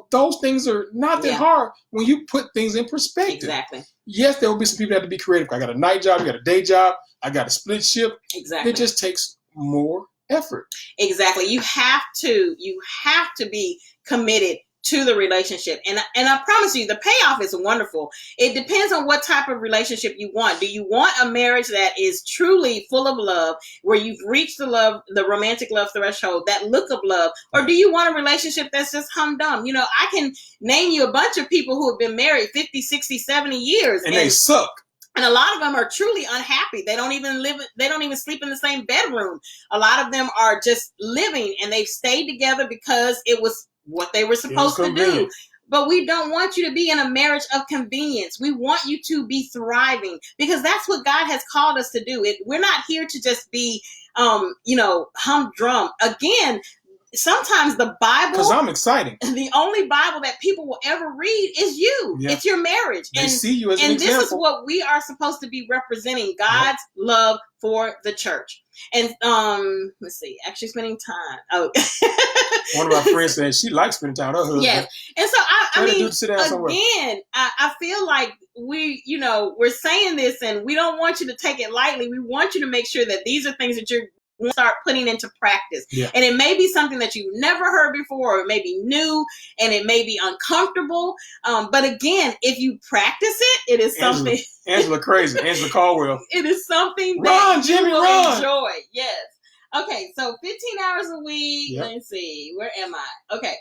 Those things are not that hard when you put things in perspective. Exactly. Yes, there will be some people that have to be creative. I got a night job, you got a day job, I got a split shift. Exactly. It just takes more effort. Exactly. You have to be committed to the relationship. And I promise you, the payoff is wonderful. It depends on what type of relationship you want. Do you want a marriage that is truly full of love, where you've reached the romantic love threshold, that look of love? Or do you want a relationship that's just humdrum? I can name you a bunch of people who have been married 50, 60, 70 years. And they suck. And a lot of them are truly unhappy. They don't even sleep in the same bedroom. A lot of them are just living, and they've stayed together because it was what they were supposed to do. But we don't want you to be in a marriage of convenience. We want you to be thriving, because that's what God has called us to do. We're not here to just be, humdrum. Again, sometimes the Bible, because I'm exciting. The only Bible that people will ever read is you. Yeah. It's your marriage. They see you as an example. And this is what we are supposed to be representing: God's love for the church. And let's see, actually spending time. Oh, one of my friends said she likes spending time with her husband. Yes, and so I mean, again, I feel like we're saying this, and we don't want you to take it lightly. We want you to make sure that these are things that you're going to start putting into practice. Yeah. And it may be something that you've never heard before, or it may be new, and it may be uncomfortable. But again, if you practice it, it is something. Angela crazy. Angela Caldwell. It is something that you will enjoy. Yes. Okay, so 15 hours a week. Yep. Let's see. Where am I? Okay.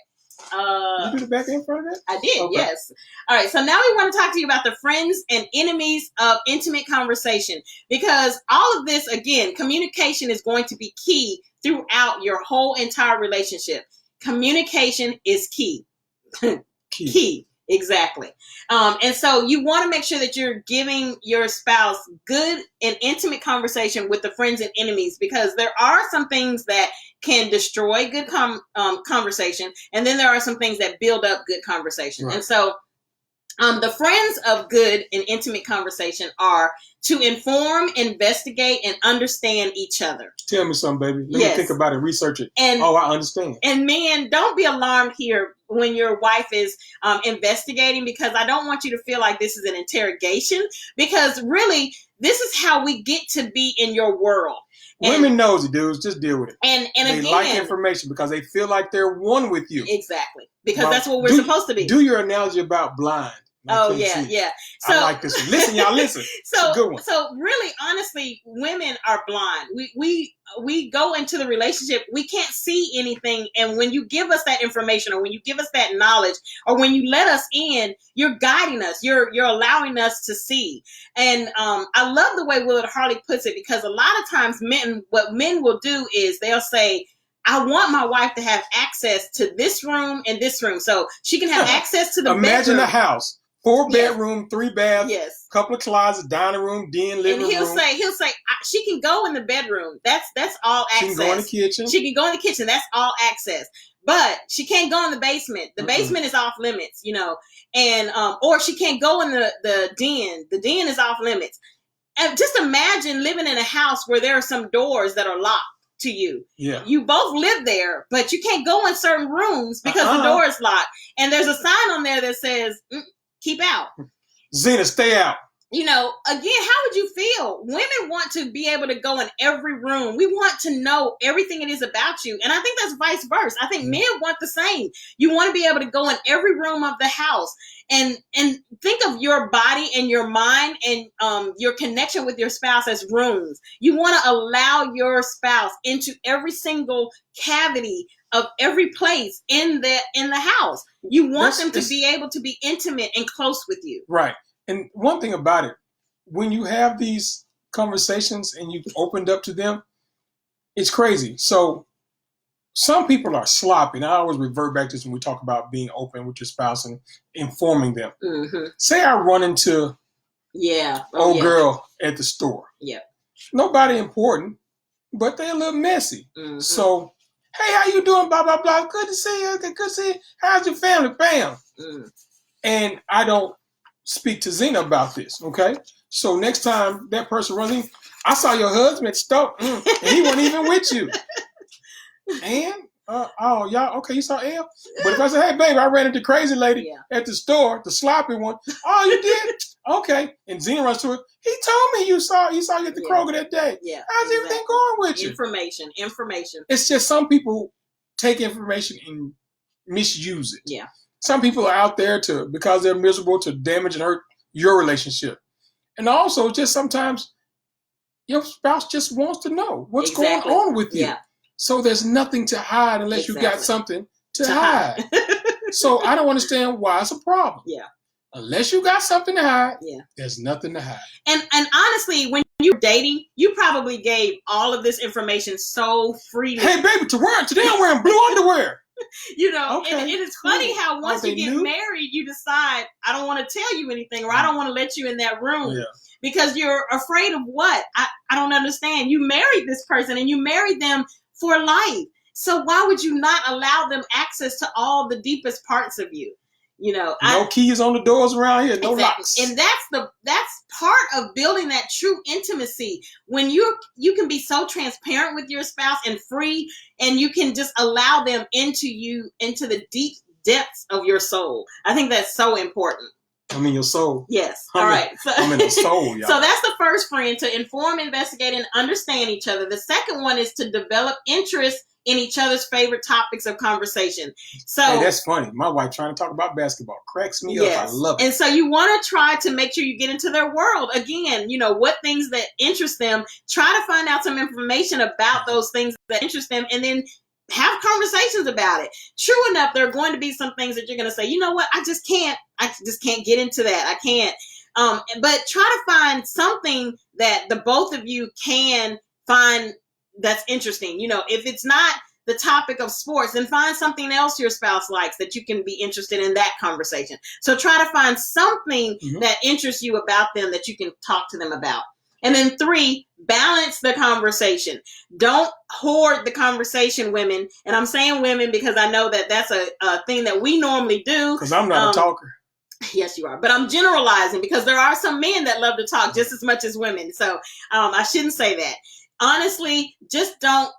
You do the back end front of that? I did, okay. Yes. All right, so now we want to talk to you about the friends and enemies of intimate conversation, because all of this, again, communication is going to be key throughout your whole entire relationship. Communication is key. Key. Exactly. And so you want to make sure that you're giving your spouse good and intimate conversation with the friends and enemies, because there are some things that can destroy good conversation, and then there are some things that build up good conversation. Right. And so The friends of good and intimate conversation are to inform, investigate, and understand each other. Tell me something, baby. Let me think about it, research it. And, I understand. And men, don't be alarmed here when your wife is investigating, because I don't want you to feel like this is an interrogation, because really, this is how we get to be in your world. Women knows it, dudes. Just deal with it. And they again, like information because they feel like they're one with you. Exactly. Because that's what we're supposed to be. Do your analogy about blind. Oh, yeah. So, I like this one. Listen, y'all, listen. So, it's a good one. So really, honestly, women are blind. We go into the relationship, we can't see anything. And when you give us that information, or when you give us that knowledge, or when you let us in, you're guiding us. You're allowing us to see. And I love the way Willard Harley puts it, because a lot of times what men will do is they'll say, I want my wife to have access to this room and this room, so she can have access to the Imagine bedroom. a house. 4 bedroom, 3 bath, couple of closets, dining room, den, living room. And he'll say, she can go in the bedroom. That's all access. She can go in the kitchen. She can go in the kitchen. That's all access. But she can't go in the basement. The basement is off limits, and or she can't go in the den. The den is off limits. And just imagine living in a house where there are some doors that are locked to you. Yeah. You both live there, but you can't go in certain rooms because the door is locked. And there's a sign on there that says, keep out. Zena, stay out. Again, how would you feel? Women want to be able to go in every room. We want to know everything it is about you. And I think that's vice versa. I think men want the same. You want to be able to go in every room of the house and think of your body and your mind and your connection with your spouse as rooms. You want to allow your spouse into every single cavity of every place in the house. You want them to be able to be intimate and close with you. Right. And one thing about it, when you have these conversations and you've opened up to them, it's crazy. So some people are sloppy. And I always revert back to this when we talk about being open with your spouse and informing them. Mm-hmm. Say I run into girl at the store. Yeah. Nobody important, but they're a little messy. Mm-hmm. So, hey, how you doing? Blah, blah, blah. Good to see you. Good to see you. How's your family? Bam. And I don't speak to Zena about this, okay? So next time that person runs in, I saw your husband at the store, and he wasn't even with you. And, y'all, okay, you saw Elle? But if I say, hey, baby, I ran into crazy lady at the store, the sloppy one. Oh, you did? Okay. And Zena runs to it. He told me you saw you at the Kroger that day. Yeah. How's everything going with you? Information. It's just some people take information and misuse it. Yeah. Some people are out there because they're miserable, to damage and hurt your relationship. And also, just sometimes your spouse just wants to know what's going on with you. Yeah. So there's nothing to hide unless you got something to hide. So I don't understand why it's a problem. Yeah. Unless you got something to hide, there's nothing to hide. And honestly, when you're dating, you probably gave all of this information so freely. Hey, baby, today I'm wearing blue underwear. And it is funny how once you get married, you decide, I don't want to tell you anything, or I don't want to let you in that room because you're afraid of what? I don't understand. You married this person and you married them for life. So why would you not allow them access to all the deepest parts of you? No keys on the doors around here, no locks. And that's part of building that true intimacy. When you can be so transparent with your spouse and free, and you can just allow them into the deep depths of your soul. I think that's so important. I'm in your soul. Yes. All right. I'm in the soul, y'all. So that's the first friend, to inform, investigate, and understand each other. The second one is to develop interest in each other's favorite topics of conversation. So hey, that's funny. My wife trying to talk about basketball cracks me up. I love it. And so you want to try to make sure you get into their world. Again, what things that interest them. Try to find out some information about those things that interest them, and then have conversations about it. True enough, there are going to be some things that you're going to say, you know what, I just can't get into that. I can't. But try to find something that the both of you can find that's interesting. If it's not the topic of sports, then find something else your spouse likes that you can be interested in that conversation. So try to find something that interests you about them that you can talk to them about. And then 3, balance the conversation. Don't hoard the conversation, women. And I'm saying women because I know that that's a thing that we normally do. Because I'm not a talker. Yes, you are. But I'm generalizing because there are some men that love to talk just as much as women. So I shouldn't say that. Honestly, just don't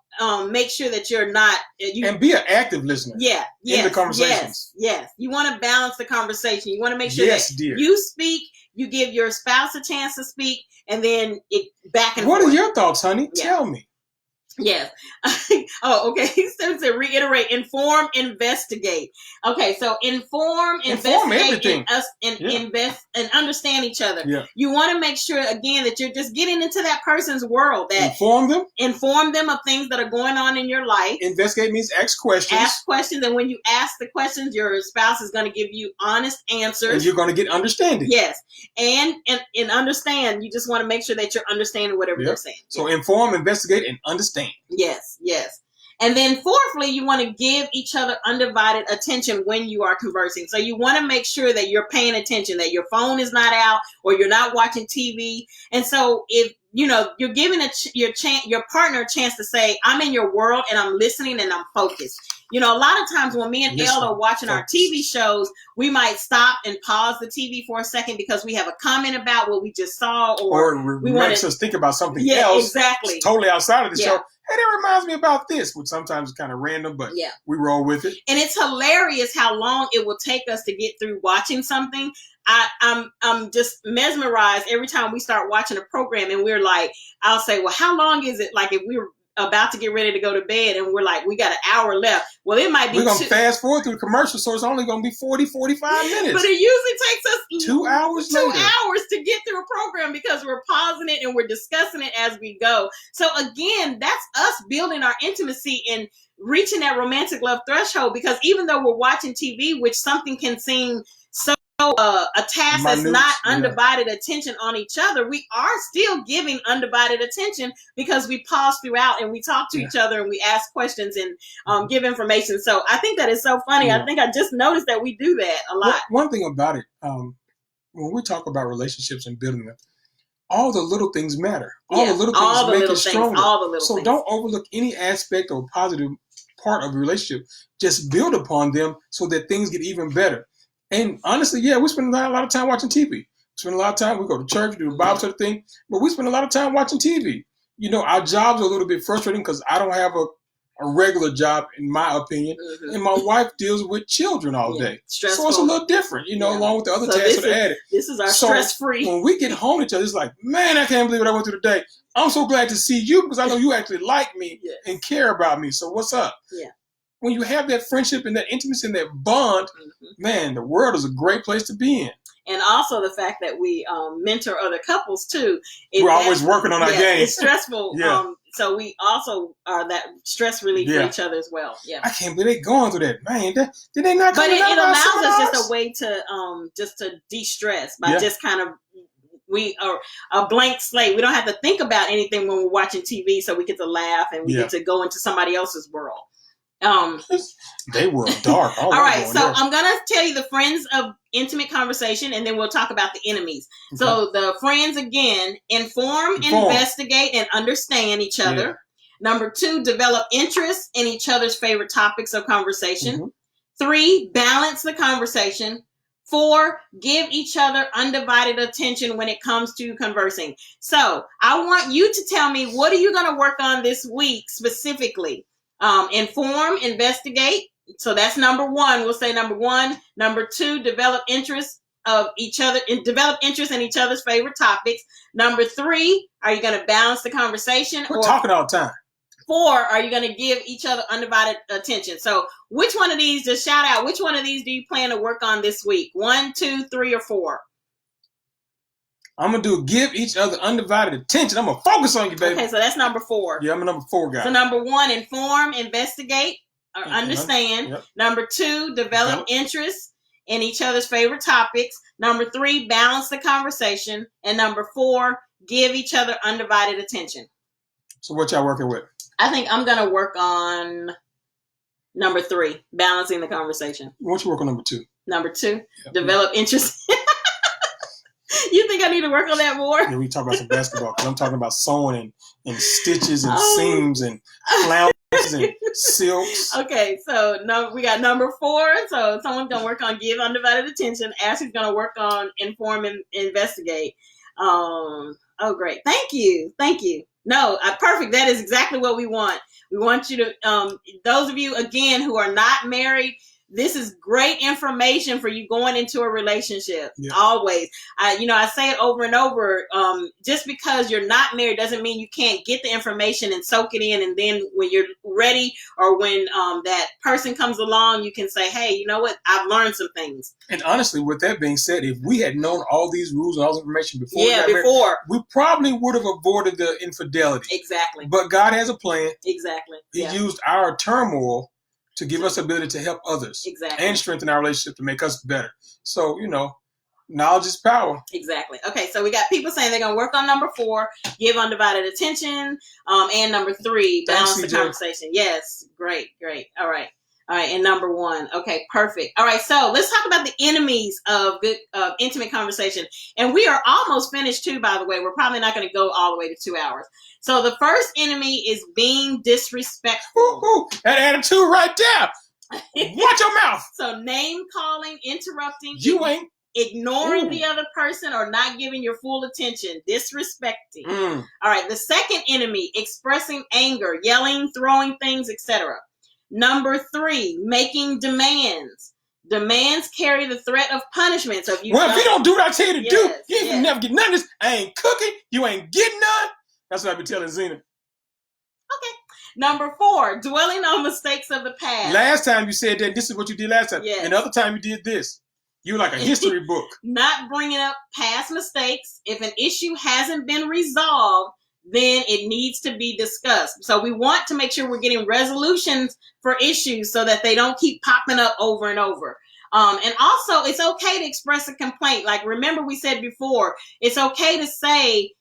make sure that you're not and be an active listener. Yeah, in the conversations. Yes. You want to balance the conversation. You want to make sure Yes, that dear. you speak, you give your spouse a chance to speak, and then it back and What forth. are your thoughts, honey? Yeah. Tell me. Yes. Oh, okay. He says to reiterate, inform, investigate. Okay, so inform investigate, and invest and understand each other. Yeah. You want to make sure again that you're just getting into that person's world. That inform them of things that are going on in your life. Investigate means ask questions. Ask questions, and when you ask the questions, your spouse is going to give you honest answers. And you're going to get understanding. Yes. And understand, you just want to make sure that you're understanding whatever they're saying. So inform, investigate, and understand. Yes. And then fourthly, you want to give each other undivided attention when you are conversing. So you want to make sure that you're paying attention, that your phone is not out or you're not watching TV. And so if you're giving your partner a chance to say, I'm in your world and I'm listening and I'm focused. A lot of times when me and Elle are watching our TV shows, we might stop and pause the TV for a second because we have a comment about what we just saw, or we makes us think about something else. Exactly. Totally outside of the show. Hey, that reminds me about this, which sometimes is kind of random, but we roll with it. And it's hilarious how long it will take us to get through watching something. I'm just mesmerized every time we start watching a program, and we're like, I'll say, well, how long is it? Like if we're about to get ready to go to bed and we're like, we got an hour left. Well, it might be. We're going to fast forward through the commercial, so it's only going to be 40, 45 minutes. But it usually takes us 2 hours later. 2 hours to get through a program because we're pausing it and we're discussing it as we go. So again, that's us building our intimacy and reaching that romantic love threshold, because even though we're watching TV, which something can seem so a task that's not undivided attention on each other, we are still giving undivided attention because we pause throughout and we talk to each other and we ask questions and give information. So I think that is so funny. I think I just noticed that we do that a lot. One thing about it, when we talk about relationships and building them, all the little things matter. All the little things make it stronger. So don't overlook any aspect or positive part of a relationship. Just build upon them so that things get even better. And honestly, we spend a lot of time watching TV. We spend a lot of time, we go to church, do the Bible sort of thing, but we spend a lot of time watching TV. Our jobs are a little bit frustrating because I don't have a regular job, in my opinion, and my wife deals with children all day. Stressful. So it's a little different, along with the other tasks that are added. This is our stress-free. When we get home to each other, it's like, man, I can't believe what I went through today. I'm so glad to see you because I know you actually like me and care about me. So what's up? Yeah. When you have that friendship and that intimacy and that bond, man, the world is a great place to be in. And also the fact that we mentor other couples too. We're always working on our game. It's stressful. So we also are that stress relief for each other as well. Yeah. I can't believe they're going through that. Man, did they not come? But it allows us just a way to de-stress by just kind of, we are a blank slate. We don't have to think about anything when we're watching TV, so we get to laugh and we get to go into somebody else's world. They were dark. All right, so I'm gonna tell you the friends of intimate conversation, and then we'll talk about the enemies. Okay. So the friends again: inform, investigate, and understand each other. Number 2, develop interest in each other's favorite topics of conversation. 3, balance the conversation. 4, give each other undivided attention when it comes to conversing. So I want you to tell me, what are you going to work on this week specifically? Inform, investigate. So that's number 1. We'll say number 1. Number 2, develop interest of each other and develop interest in each other's favorite topics. Number 3, are you going to balance the conversation? We're talking all the time. 4, are you going to give each other undivided attention? So which one of these, just shout out, which one of these do you plan to work on this week? 1, 2, 3, or 4? I'm going to give each other undivided attention. I'm going to focus on you, baby. Okay, so that's number 4. Yeah, I'm a number 4 guy. So number 1, inform, investigate, or understand. Yep. Number 2, develop interest in each other's favorite topics. Number 3, balance the conversation. And number 4, give each other undivided attention. So what y'all working with? I think I'm going to work on number 3, balancing the conversation. Why don't you work on number 2? Number 2, develop interest. You think I need to work on that more? Yeah, we talk about some basketball because I'm talking about sewing and stitches and seams and flounces and silks. Okay, so we got number 4. So someone's gonna work on give undivided attention. Ashley's gonna work on inform and investigate. Oh, great! Thank you. No, perfect. That is exactly what we want. We want you to, those of you again who are not married. This is great information for you going into a relationship. Yeah. Always. I say it over and over. Just because you're not married doesn't mean you can't get the information and soak it in. And then when you're ready or when that person comes along, you can say, hey, you know what? I've learned some things. And honestly, with that being said, if we had known all these rules and all this information before, we probably would have avoided the infidelity. Exactly. But God has a plan. Exactly. He used our turmoil to give us the ability to help others. Exactly. And strengthen our relationship to make us better. So, knowledge is power. Exactly. Okay, so we got people saying they're going to work on number 4, give undivided attention, and number 3, balance the conversation. Yes, great. All right, and number 1. Okay, perfect. All right, so let's talk about the enemies of good, intimate conversation. And we are almost finished too, by the way. We're probably not going to go all the way to 2 hours. So the first enemy is being disrespectful. Ooh, that attitude right there. Watch your mouth. So name calling, interrupting. Ooh. Ignoring the other person or not giving your full attention, disrespecting. All right, the second enemy, expressing anger, yelling, throwing things, etc. Number 3, making demands. Demands carry the threat of punishment. So if you don't do what I tell you to do, you ain't never get none of this. I ain't cooking. You ain't getting none. That's what I be telling Zena. Okay. Number 4, dwelling on mistakes of the past. Last time you said that, this is what you did last time. Yes. And the other time you did this. You're like a history book. Not bringing up past mistakes. If an issue hasn't been resolved, then it needs to be discussed. So we want to make sure we're getting resolutions for issues so that they don't keep popping up over and over. And also, it's okay to express a complaint. Like, remember we said before, it's okay to say,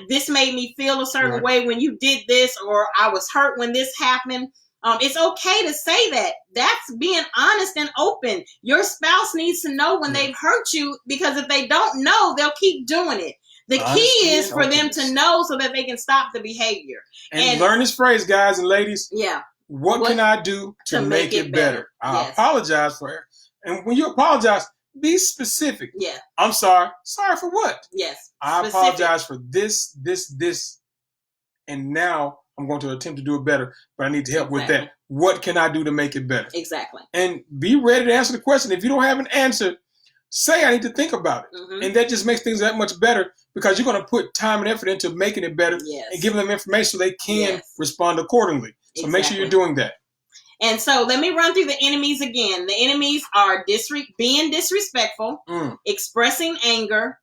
this made me feel a certain way when you did this, or I was hurt when this happened. It's okay to say that. That's being honest and open. Your spouse needs to know when they've hurt you, because if they don't know, they'll keep doing it. The key is for them to know so that they can stop the behavior. And learn this phrase, guys and ladies. Yeah. What can I do to make it better? I apologize for it. And when you apologize, be specific. Yeah. I'm sorry. Sorry for what? Yes. I apologize for this, and now I'm going to attempt to do it better, but I need to help with that. What can I do to make it better? Exactly. And be ready to answer the question. If you don't have an answer, say I need to think about it. Mm-hmm. And that just makes things that much better, because you're going to put time and effort into making it better and giving them information so they can respond accordingly. So make sure you're doing that. And so let me run through the enemies again. The enemies are being disrespectful, expressing anger,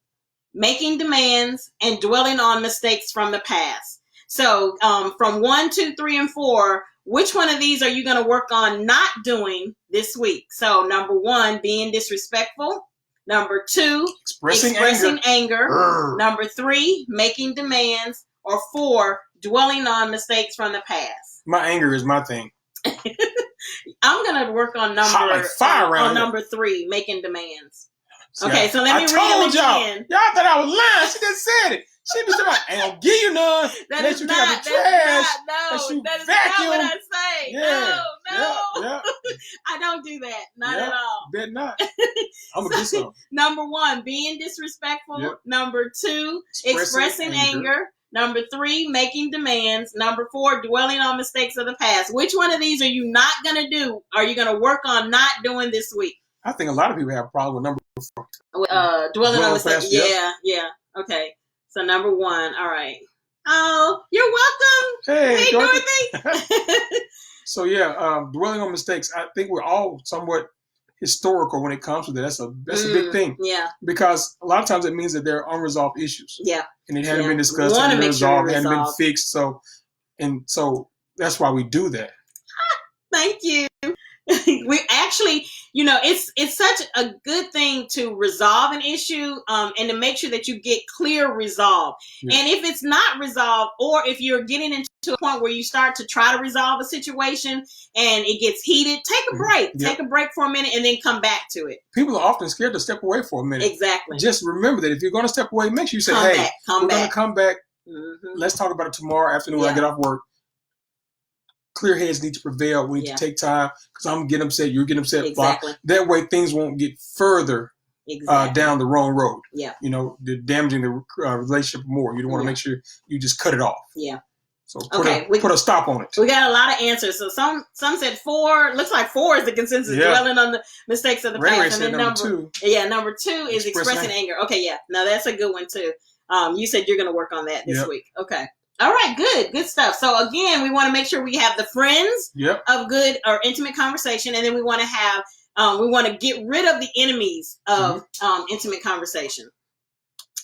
making demands, and dwelling on mistakes from the past. So from 1, 2, 3, and 4, which one of these are you going to work on not doing this week? So number 1, being disrespectful. Number 2, expressing anger. Number 3, making demands. Or 4, dwelling on mistakes from the past. My anger is my thing. I'm going to work on number 3, making demands. Okay, so let me read it again. Y'all thought I was lying. She just said it. She be saying, I ain't gonna give you none. That is not what I say. Yeah. No. I don't do that. Not at all. Bet not. I'm gonna do something. Number 1, being disrespectful. Yep. Number 2, expressing anger. Number 3, making demands. Number 4, dwelling on mistakes of the past. Which one of these are you not gonna do? Are you gonna work on not doing this week? I think a lot of people have a problem with number 4. Dwelling on mistakes. Yeah. Okay. So number 1. All right. Oh, you're welcome. Hey Dorothy. So dwelling on mistakes. I think we're all somewhat historical when it comes to that. That's a big thing. Yeah. Because a lot of times it means that there are unresolved issues. Yeah. And it hadn't been discussed, hadn't been resolved, hadn't been fixed. So that's why we do that. Thank you. We actually, it's such a good thing to resolve an issue and to make sure that you get clear resolve. Yeah. And if it's not resolved, or if you're getting into a point where you start to try to resolve a situation and it gets heated, take a break. Yeah. Take a break for a minute and then come back to it. People are often scared to step away for a minute. Exactly. Just remember that if you're going to step away, make sure you say, we're going to come back. Mm-hmm. Let's talk about it tomorrow afternoon when I get off work. clear heads need to prevail. We need to take time because I'm getting upset. You're getting upset. Exactly. That way things won't get further down the wrong road. Yeah. You know, damaging the relationship more. You don't want to make sure you just cut it off. Yeah. So put a stop on it. We got a lot of answers. So some said 4. Looks like 4 is the consensus. Dwelling on the mistakes of the past. And then number 2. Yeah, number 2 is expressing anger. Okay, yeah. No, that's a good one too. You said you're going to work on that this week. Okay. All right, good stuff. So again, we want to make sure we have the friends of good or intimate conversation, and then we want to have we want to get rid of the enemies of intimate conversation.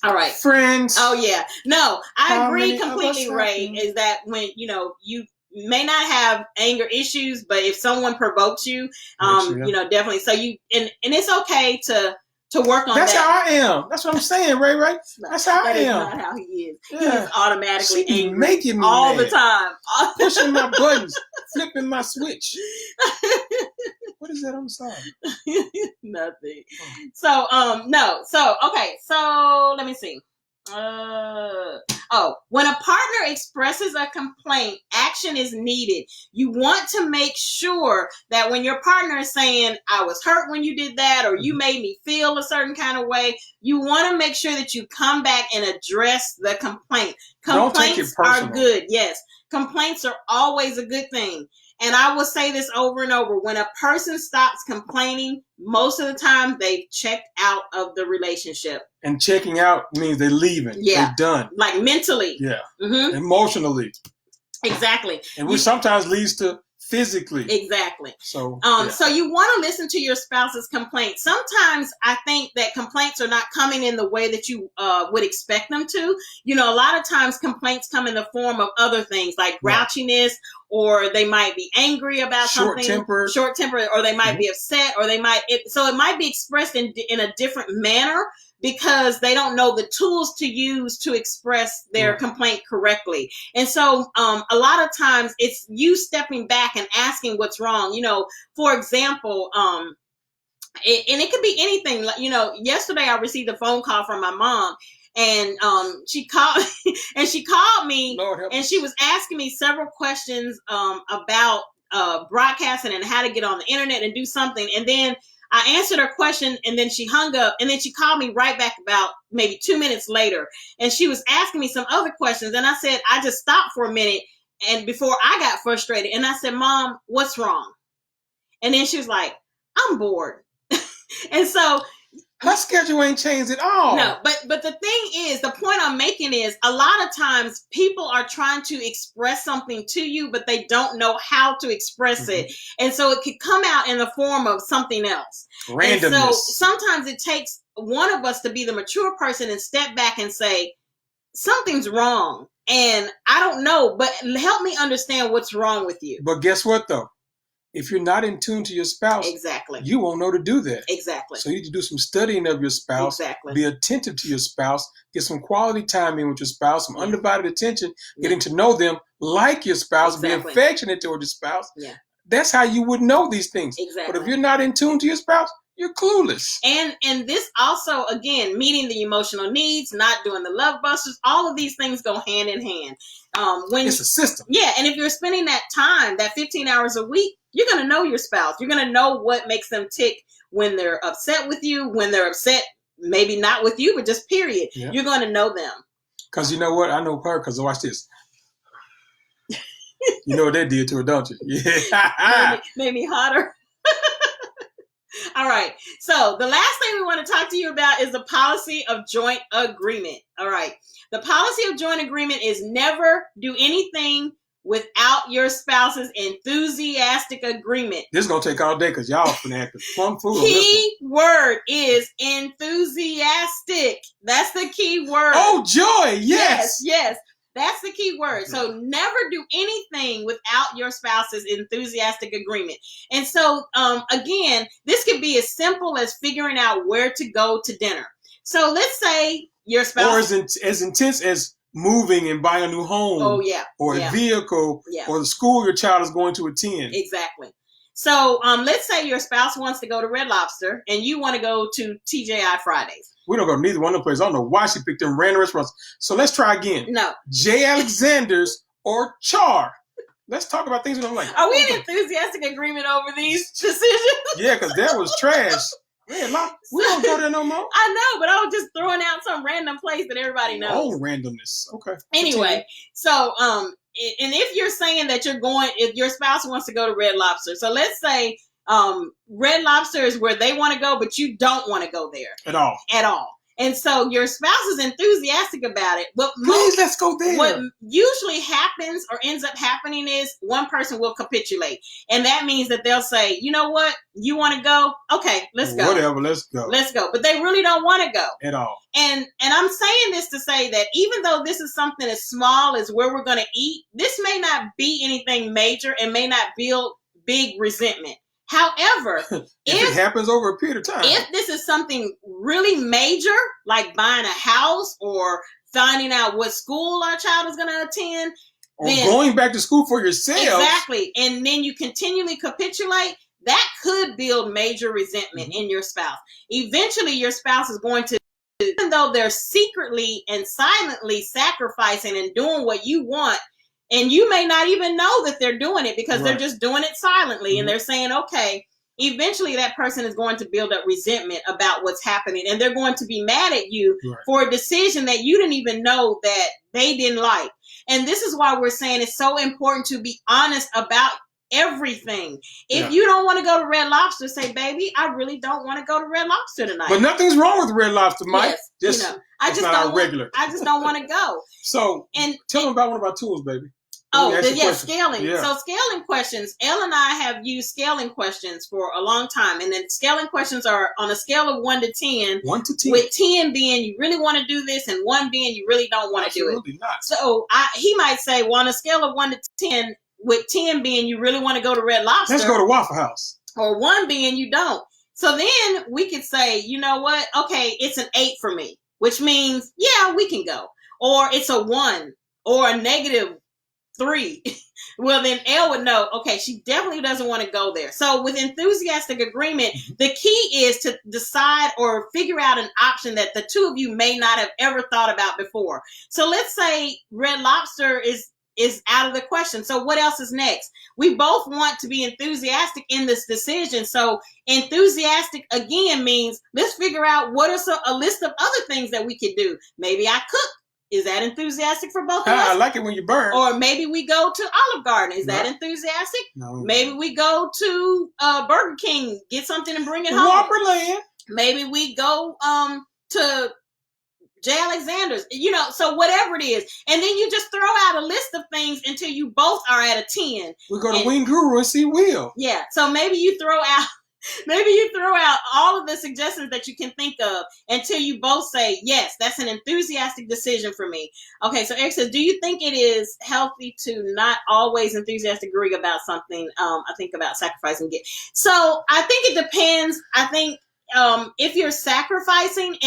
All right. Friends. Oh, yeah. No, I agree completely, Ray, is that when, you may not have anger issues, but if someone provokes you, definitely. So and it's okay to work on that. That's how I am. That's what I'm saying, Ray. That's how I am. That's not how he is. Yeah. He is automatically angry making me all mad. The time. Pushing my buttons, flipping my switch. What is that on the side? Nothing. So, no. So, okay. So, let me see. When a partner expresses a complaint, action is needed. You want to make sure that when your partner is saying, I was hurt when you did that, or you made me feel a certain kind of way, you want to make sure that you come back and address the complaint. Complaints are good. Yes. Complaints are always a good thing. And I will say this over and over. When a person stops complaining, most of the time they've checked out of the relationship. And checking out means they're leaving. Yeah. They're done. Like mentally. Yeah. Mm-hmm. Emotionally. Exactly. And which sometimes leads to physically. Exactly. So, so you want to listen to your spouse's complaints. Sometimes I think that complaints are not coming in the way that you would expect them to. A lot of times complaints come in the form of other things like grouchiness, or they might be angry about something. Short temper, or they might be upset, or so it might be expressed in a different manner, because they don't know the tools to use to express their complaint correctly. And so a lot of times it's you stepping back and asking what's wrong. For example, and it could be anything. Yesterday I received a phone call from my mom, and she called me, and she was asking me several questions about broadcasting and how to get on the internet and do something. And then I answered her question, and then she hung up, and then she called me right back about maybe 2 minutes later. And she was asking me some other questions. And I said, I just stopped for a minute, and before I got frustrated. And I said, Mom, what's wrong? And then she was like, I'm bored. And so her schedule ain't changed at all. No, but the thing is, the point I'm making is, a lot of times people are trying to express something to you, but they don't know how to express it. And so it could come out in the form of something else. Randomness. And so sometimes it takes one of us to be the mature person and step back and say, something's wrong. And I don't know, but help me understand what's wrong with you. But guess what, though? If you're not in tune to your spouse, you won't know to do that. Exactly. So you need to do some studying of your spouse. Exactly. Be attentive to your spouse. Get some quality time in with your spouse, some undivided attention, getting to know them like your spouse, be affectionate toward your spouse. Yeah. That's how you would know these things. Exactly. But if you're not in tune to your spouse, you're clueless. And this also, again, meeting the emotional needs, not doing the love busters, all of these things go hand in hand. It's a system. Yeah, and if you're spending that time, that 15 hours a week, you're going to know your spouse. You're going to know what makes them tick when they're upset with you, when they're upset, maybe not with you, but just period. Yeah. You're going to know them. Because you know what? I know her because watch this. You know what that did to her, don't you? Yeah. made me hotter. All right. So the last thing we want to talk to you about is the policy of joint agreement. All right. The policy of joint agreement is never do anything without your spouse's enthusiastic agreement. This is going to take all day because y'all finna act plum fool. Key word is enthusiastic. That's the key word. Oh, joy. Yes. Yes. That's the key word. So never do anything without your spouse's enthusiastic agreement. And so, again, this could be as simple as figuring out where to go to dinner. So let's say your spouse... Or as intense as moving and buying a new home. Oh, yeah. Or a vehicle. Yeah. Or the school your child is going to attend. Exactly. So let's say your spouse wants to go to Red Lobster and you want to go to TGI Fridays. We don't go to neither one of them places. I don't know why she picked them random restaurants. So let's try again. No. J. Alexander's or Char. Let's talk about things we don't like. Are we in enthusiastic agreement over these decisions? Yeah, because that was trash. Man, we don't go there no more. I know, but I was just throwing out some random place that everybody knows. Oh, randomness. Okay. Anyway, so and if you're saying that if your spouse wants to go to Red Lobster, so let's say Red Lobster is where they want to go, but you don't want to go there at all. And so your spouse is enthusiastic about it. But please, let's go there. What usually happens or ends up happening is one person will capitulate. And that means that they'll say, you know what? You want to go? Okay, let's go. Whatever, let's go. Let's go. But they really don't want to go. At all. And I'm saying this to say that even though this is something as small as where we're going to eat, this may not be anything major and may not build big resentment. However, if it happens over a period of time, if this is something really major, like buying a house or finding out what school our child is going to attend, or going back to school for yourself, exactly, and then you continually capitulate, that could build major resentment in your spouse. Eventually, your spouse is going to, even though they're secretly and silently sacrificing and doing what you want, and you may not even know that they're doing it because they're just doing it silently and they're saying, okay, eventually that person is going to build up resentment about what's happening. And they're going to be mad at you for a decision that you didn't even know that they didn't like. And this is why we're saying it's so important to be honest about everything. If you don't want to go to Red Lobster, say, baby, I really don't want to go to Red Lobster tonight. But nothing's wrong with Red Lobster, Mike. Yes, I just don't want to go. So tell them about one of our tools, baby. Scaling. Yeah. So scaling questions. Elle and I have used scaling questions for a long time. And then scaling questions are on a scale of 1 to 10. 1 to 10. With 10 being you really want to do this and 1 being you really don't want to do it. Absolutely not. So he might say, well, on a scale of 1 to 10, with 10 being you really want to go to Red Lobster. Let's go to Waffle House. Or 1 being you don't. So then we could say, you know what? Okay, it's an 8 for me, which means, yeah, we can go. Or it's a 1 or a -3. Well, then Elle would know, okay, she definitely doesn't want to go there. So with enthusiastic agreement, the key is to decide or figure out an option that the two of you may not have ever thought about before. So let's say Red Lobster is out of the question. So what else is next? We both want to be enthusiastic in this decision. So enthusiastic again means let's figure out what are a list of other things that we could do. Maybe I cook. Is that enthusiastic for both of us? I like it when you burn. Or maybe we go to Olive Garden. Is that enthusiastic? No. Maybe we go to Burger King, get something and bring it home. Whopperland. Maybe we go to J. Alexander's. So whatever it is. And then you just throw out a list of things until you both are at a 10. We go to Wing Guru and see Will. Yeah. So maybe you throw out all of the suggestions that you can think of until you both say, yes, that's an enthusiastic decision for me. Okay, so Eric says, do you think it is healthy to not always enthusiastically agree about something? I think about sacrificing it. So I think it depends. I think if you're sacrificing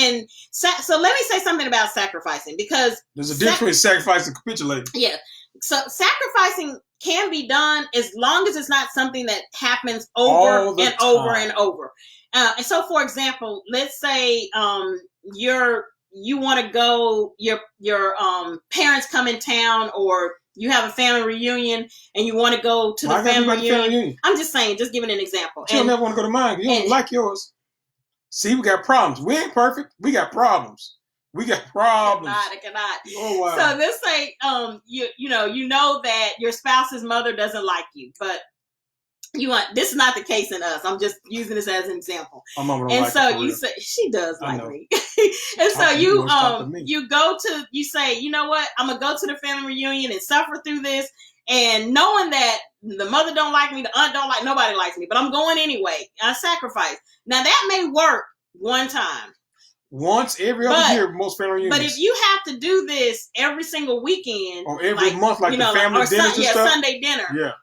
so let me say something about sacrificing, because there's a difference between sacrifice and capitulating. Yeah. So sacrificing can be done as long as it's not something that happens over and over and over. And so, for example, let's say you want to go, your parents come in town, or you have a family reunion and you want to go to the family reunion. I'm just saying, just giving an example. You don't never want to go to mine. You don't like yours. See, we got problems. We ain't perfect. We got problems. We got problems. I cannot. Oh, wow. So let's say you know that your spouse's mother doesn't like you, but this is not the case in us. I'm just using this as an example. My mama don't and like so you say she does like me. And so you say, you know what? I'm gonna go to the family reunion and suffer through this, and knowing that the mother don't like me, the aunt don't like, nobody likes me, but I'm going anyway. I sacrifice. Now that may work one time. Once every other year, most family reunions. But if you have to do this every single weekend, or every month, like the family dinners and stuff, Sunday dinner,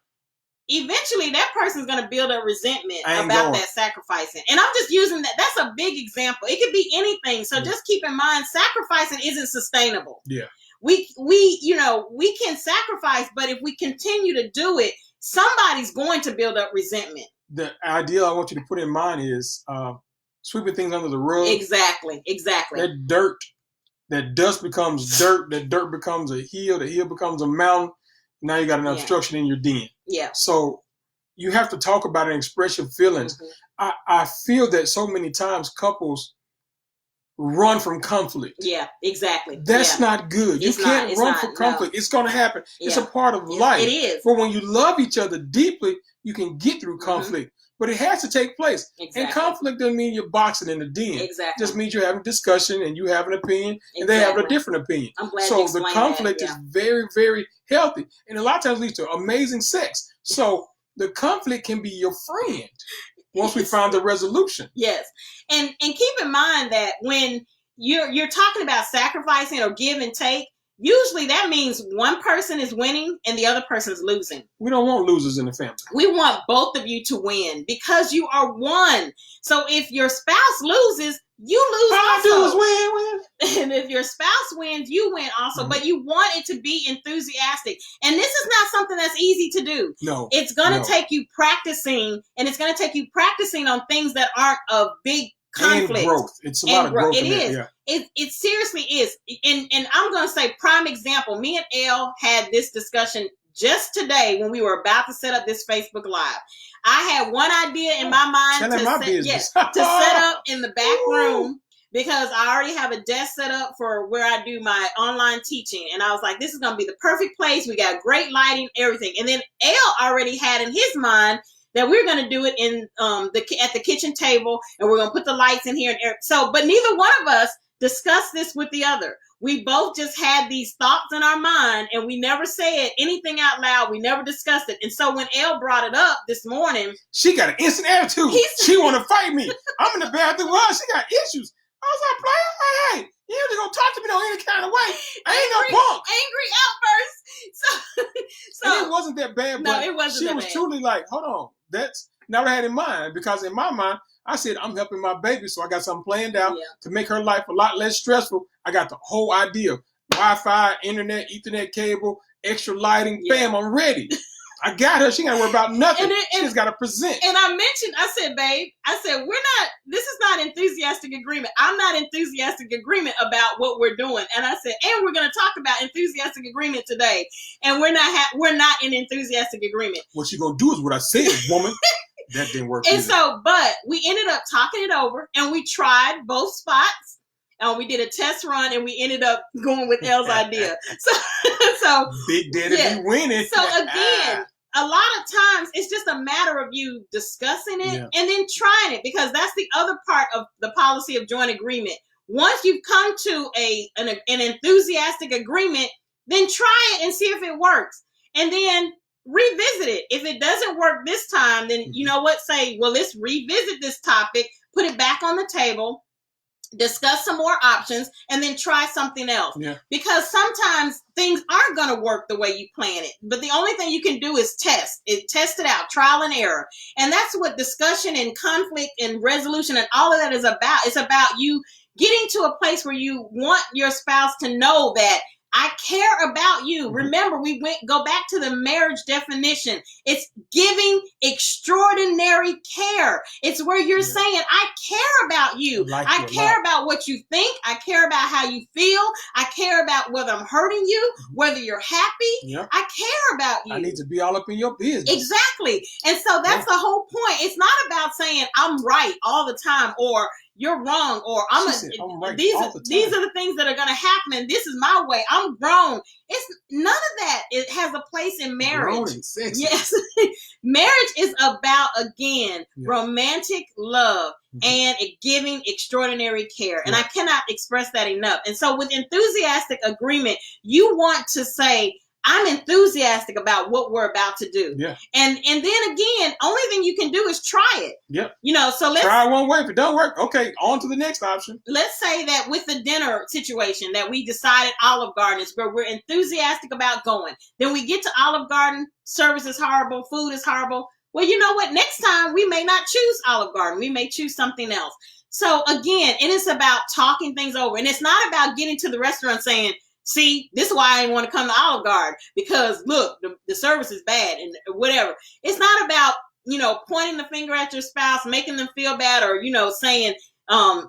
eventually that person's going to build a resentment about that sacrificing. And I'm just using that. That's a big example. It could be anything. So just keep in mind, sacrificing isn't sustainable. Yeah. We can sacrifice, but if we continue to do it, somebody's going to build up resentment. The idea I want you to put in mind is sweeping things under the rug. Exactly. That dust becomes dirt. That dirt becomes a hill. The hill becomes a mountain. Now you got an Yeah. obstruction in your den. Yeah. So you have to talk about it and express your feelings. Mm-hmm. I feel that so many times couples run from conflict. Yeah, exactly. That's not good. You can't run from conflict. No. It's going to happen. Yeah. It's a part of life. It is. But when you love each other deeply, you can get through conflict. But it has to take place. Exactly. And conflict doesn't mean you're boxing in the den. Exactly. It just means you're having discussion and you have an opinion and they have a different opinion. I'm glad so you explained the conflict that. Yeah. is very, very healthy. And a lot of times leads to amazing sex. So the conflict can be your friend once we find the resolution. Yes. And keep in mind that when you're talking about sacrificing or give and take, usually that means one person is winning and the other person is losing. We don't want losers in the family. We want both of you to win because you are one. So if your spouse loses, you lose All I also. do is win. And if your spouse wins, you win also. But you want it to be enthusiastic. And this is not something that's easy to do. No. It's going to take you practicing, and it's going to take you practicing on things that aren't a big conflict. And growth. It's a lot of growth. It is. Yeah. It seriously is. And I'm going to say prime example. Me and Elle had this discussion just today when we were about to set up this Facebook Live. I had one idea in my mind to set up in the back room because I already have a desk set up for where I do my online teaching. And I was like, this is going to be the perfect place. We got great lighting, everything. And then Elle already had in his mind that we're going to do it in at the kitchen table, and we're going to put the lights in here. But neither one of us discussed this with the other. We both just had these thoughts in our mind, and we never said anything out loud. We never discussed it. And so when Elle brought it up this morning, she got an instant attitude. She want to fight me. I'm in the bathroom. Well, she got issues. I was like, player, hey, you ain't gonna talk to me no any kind of way. I ain't no punk. Angry outburst. So and it wasn't that bad. No, but it wasn't. She that was bad. truly like, hold on, that's not what I had in mind, because in my mind, I said I'm helping my baby, so I got something planned out to make her life a lot less stressful. I got the whole idea: Wi-Fi, internet, Ethernet cable, extra lighting. Bam, I'm ready. I got her. She ain't got to worry about nothing. She just got to present. And I said, babe, this is not enthusiastic agreement. I'm not enthusiastic agreement about what we're doing. And I said, and we're going to talk about enthusiastic agreement today. And we're not in enthusiastic agreement. What you going to do is what I said, woman. That didn't work. And so, but we ended up talking it over and we tried both spots. We did a test run and we ended up going with Elle's idea. So Big Daddy be winning. So again, a lot of times it's just a matter of you discussing it and then trying it, because that's the other part of the policy of joint agreement. Once you've come to an enthusiastic agreement, then try it and see if it works. And then revisit it. If it doesn't work this time, then you know what? Say, well, let's revisit this topic, put it back on the table, discuss some more options, and then try something else. Yeah. Because sometimes things aren't going to work the way you plan it. But the only thing you can do is test it out, trial and error. And that's what discussion and conflict and resolution and all of that is about. It's about you getting to a place where you want your spouse to know that I care about you. Remember, go back to the marriage definition. It's giving extraordinary care. It's where you're saying, I care about you. I care about what you think. I care about how you feel. I care about whether I'm hurting you, whether you're happy. Yeah. I care about you. I need to be all up in your business. Exactly. And so that's the whole point. It's not about saying I'm right all the time, or you're wrong, or I'm right. These are the things that are going to happen, and this is my way. I'm grown. It's none of that. It has a place in marriage. Yes, marriage is about romantic love and giving extraordinary care, and I cannot express that enough. And so, with enthusiastic agreement, you want to say, I'm enthusiastic about what we're about to do. Yeah. And then again, only thing you can do is try it. Yep. So let's try one way. If it don't work, okay, on to the next option. Let's say that with the dinner situation that we decided Olive Garden is where we're enthusiastic about going. Then we get to Olive Garden, service is horrible, food is horrible. Well, you know what? Next time we may not choose Olive Garden. We may choose something else. So again, it is about talking things over. And it's not about getting to the restaurant saying, see, this is why I didn't want to come to Olive Garden, because look, the service is bad and whatever. It's not about, pointing the finger at your spouse, making them feel bad, or, saying,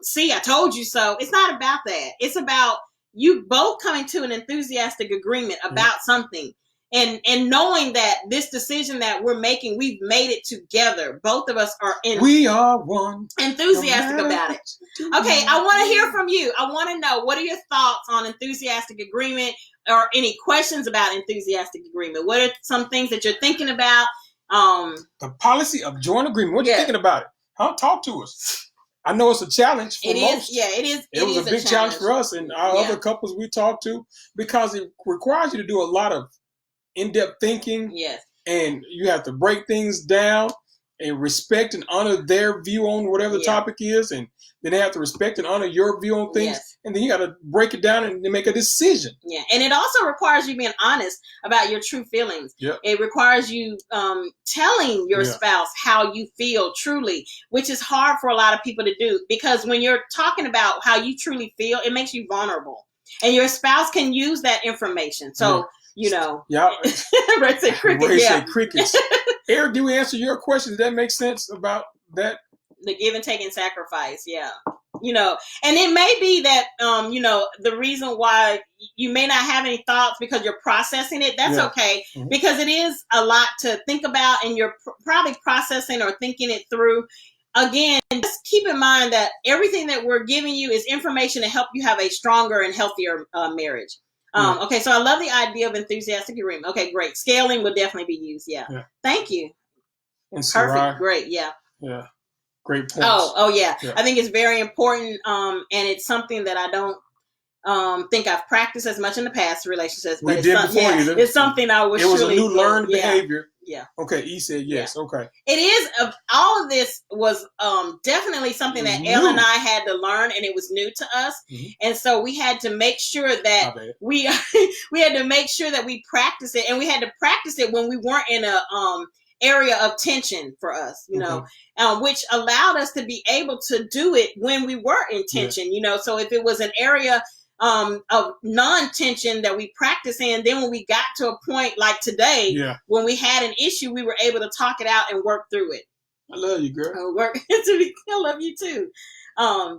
see, I told you so. It's not about that. It's about you both coming to an enthusiastic agreement about something. and knowing that this decision that we're making, we've made it together. Both of us are We are one. Enthusiastic No about it. Okay, I want to hear from you. I want to know, what are your thoughts on enthusiastic agreement, or any questions about enthusiastic agreement? What are some things that you're thinking about? The policy of joint agreement. What you thinking about it? Huh? Talk to us. I know it's a challenge for most. It is. It was a big challenge for us and our other couples we talked to, because it requires you to do a lot of in-depth thinking. Yes. And you have to break things down and respect and honor their view on whatever the topic is, and then they have to respect and honor your view on things. Yes. And then you got to break it down and make a decision. Yeah, and it also requires you being honest about your true feelings. Yep. It requires you telling your spouse how you feel truly, which is hard for a lot of people to do, because when you're talking about how you truly feel, it makes you vulnerable, and your spouse can use that information. So, you know. Yeah. Ray said crickets. Ray said crickets. Eric, do we answer your question? Does that make sense about that? The give and take and sacrifice, yeah. You know, and it may be that, you know, the reason why you may not have any thoughts because you're processing it, that's okay. Mm-hmm. Because it is a lot to think about, and you're probably processing or thinking it through. Again, just keep in mind that everything that we're giving you is information to help you have a stronger and healthier marriage. Okay, so I love the idea of enthusiastic agreement. Okay, great. Scaling would definitely be used. Yeah. Thank you. And perfect. Great. Yeah. Yeah. Great points. Oh yeah. I think it's very important. And it's something that I don't think I've practiced as much in the past relationships. But it's something I was. It was a new learned behavior. Yeah. Okay. E said yes. Okay. It is. All of this was definitely something that Elle and I had to learn, and it was new to us. Mm-hmm. And so we had to make sure that we had to make sure that we practice it, and we had to practice it when we weren't in a area of tension for us, you know, which allowed us to be able to do it when we were in tension, you know. So if it was an area of non-tension that we practice in, then when we got to a point like today, when we had an issue, we were able to talk it out and work through it. I love you, girl. I love you too. No,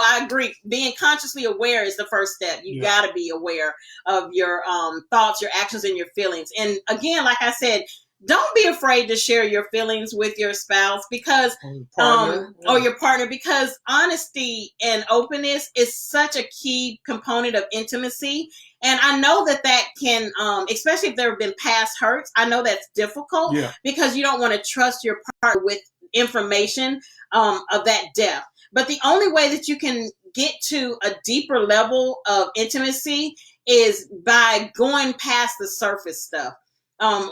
I agree. Being consciously aware is the first step. You got to be aware of your thoughts, your actions, and your feelings. And again, like I said, don't be afraid to share your feelings with your spouse, because or your partner, because honesty and openness is such a key component of intimacy. And I know that can, especially if there have been past hurts, I know that's difficult because you don't want to trust your partner with information of that depth. But the only way that you can get to a deeper level of intimacy is by going past the surface stuff.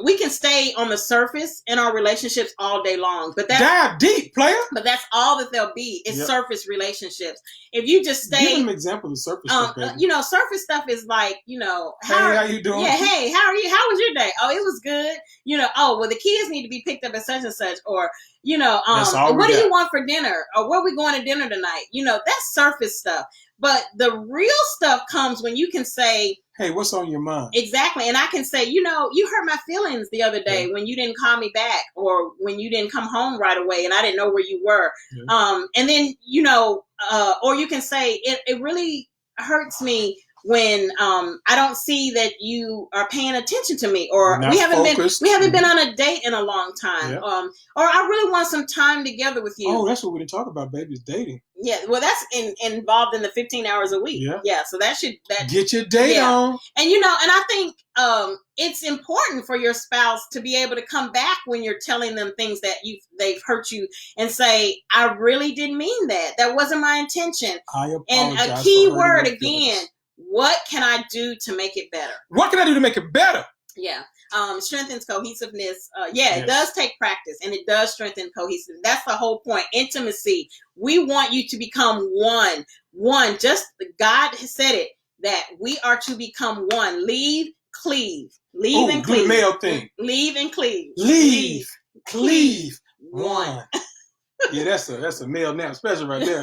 We can stay on the surface in our relationships all day long, but dive deep, player. But that's all that they'll be is surface relationships. If you just stay, give them an example of surface stuff, baby. You know, surface stuff is like, you know, how you doing? Yeah, hey, how are you? How was your day? Oh, it was good. You know, oh, well, the kids need to be picked up at such and such, or you know, what do you want for dinner, or where are we going to dinner tonight? You know, that's surface stuff. But the real stuff comes when you can say, hey, what's on your mind? Exactly. And I can say, you know, you hurt my feelings the other day when you didn't call me back, or when you didn't come home right away and I didn't know where you were. And then, you know, or you can say, it really hurts me when I don't see that you are paying attention to me, or we haven't been on a date in a long time, or I really want some time together with you. Oh, that's what we didn't talk about, baby, is dating. Yeah, well, that's involved in the 15 hours a week. Yeah, so that get your date on. And you know, and I think it's important for your spouse to be able to come back when you're telling them things that they've hurt you, and say, I really didn't mean that. That wasn't my intention. I apologize. And a key word again. What can I do to make it better? What can I do to make it better? Yeah. Strengthens cohesiveness. It does take practice, and it does strengthen cohesiveness. That's the whole point. Intimacy. We want you to become one. One. Just God has said it, that we are to become one. Leave, cleave. Leave and cleave. Good male thing. Leave and cleave. Leave, cleave. One. Yeah, that's a male nap special right there.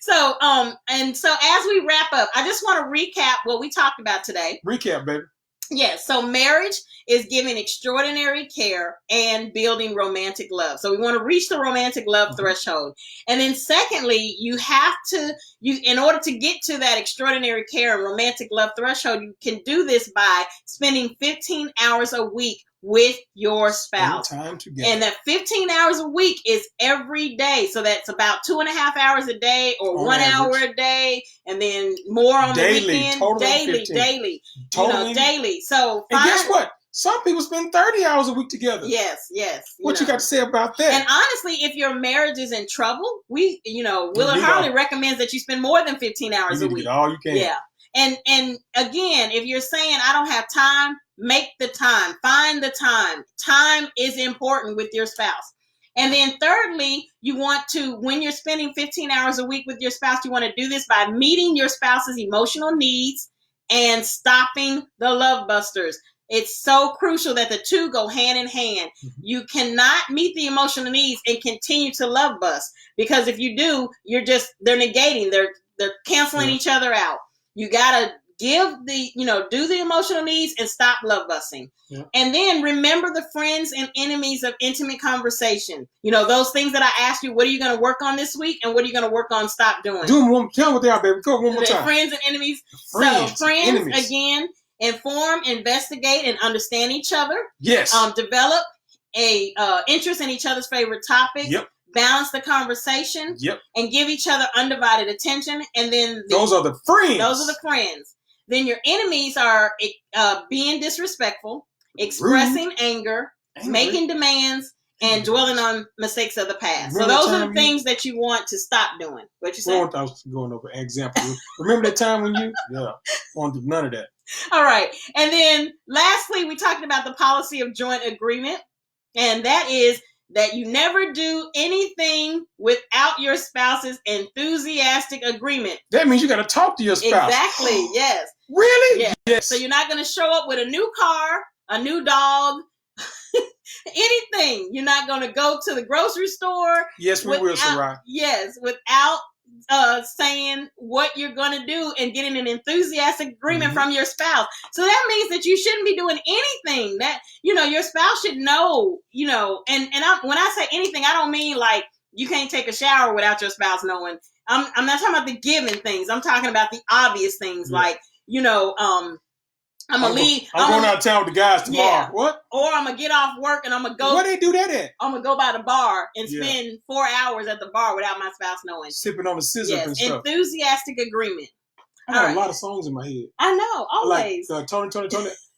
So as we wrap up, I just want to recap what we talked about today. Recap, baby. Yes, so marriage is giving extraordinary care and building romantic love. So we want to reach the romantic love threshold. And then secondly, you have to, in order to get to that extraordinary care and romantic love threshold, you can do this by spending 15 hours a week with your spouse. Time together. And that 15 hours a week is every day. So that's about 2.5 hours a day or On 1 hour average. a day, and then more on Daily, the weekend. totally Daily, 15. daily. Totally. Daily. So And guess what? Some people spend 30 hours a week together. Yes, yes. What you got to say about that? And honestly, if your marriage is in trouble, Willard Harley recommends that you spend more than 15 hours a week. Get all you can. Yeah. And again, if you're saying I don't have time, make the time. Find the time. Time is important with your spouse. And then thirdly, you want to, when you're spending 15 hours a week with your spouse, you want to do this by meeting your spouse's emotional needs and stopping the love busters. It's so crucial that the two go hand in hand. Mm-hmm. You cannot meet the emotional needs and continue to love bust, because if you do, they're negating, they're canceling each other out. You gotta do the emotional needs and stop love busting. Yeah. And then remember the friends and enemies of intimate conversation. Those things that I asked you, what are you going to work on this week and what are you going to work on stop doing? Tell them what they are, baby. Go one more time. Friends and enemies. Friends, again, inform, investigate, and understand each other. Yes. Develop a interest in each other's favorite topic. Yep. Balance the conversation. Yep. And give each other undivided attention. And then those are the friends. Those are the friends. Then your enemies are being disrespectful, expressing anger, making demands, and dwelling on mistakes of the past. So those are the things that you want to stop doing. What you said? I was going over example. Remember that time when you? Yeah. Want to do none of that. All right. And then lastly, we talked about the policy of joint agreement. And that is that you never do anything without your spouse's enthusiastic agreement. That means you got to talk to your spouse. Exactly. Yes. Really? Yes. So you're not going to show up with a new car, a new dog, anything. You're not going to go to the grocery store. Yes, we will, Sarai. Yes, without saying what you're going to do and getting an enthusiastic agreement from your spouse. So that means that you shouldn't be doing anything that, your spouse should know, and when I say anything, I don't mean like you can't take a shower without your spouse knowing. I'm not talking about the given things. I'm talking about the obvious things like, I'm going out of town with the guys tomorrow. Yeah. What? Or I'm going to get off work and I'm going to go. Where they do that at? I'm going to go by the bar and spend 4 hours at the bar without my spouse knowing. Sipping on the scissor and stuff. Enthusiastic agreement. I got a lot of songs in my head. I know, always. Like Tony,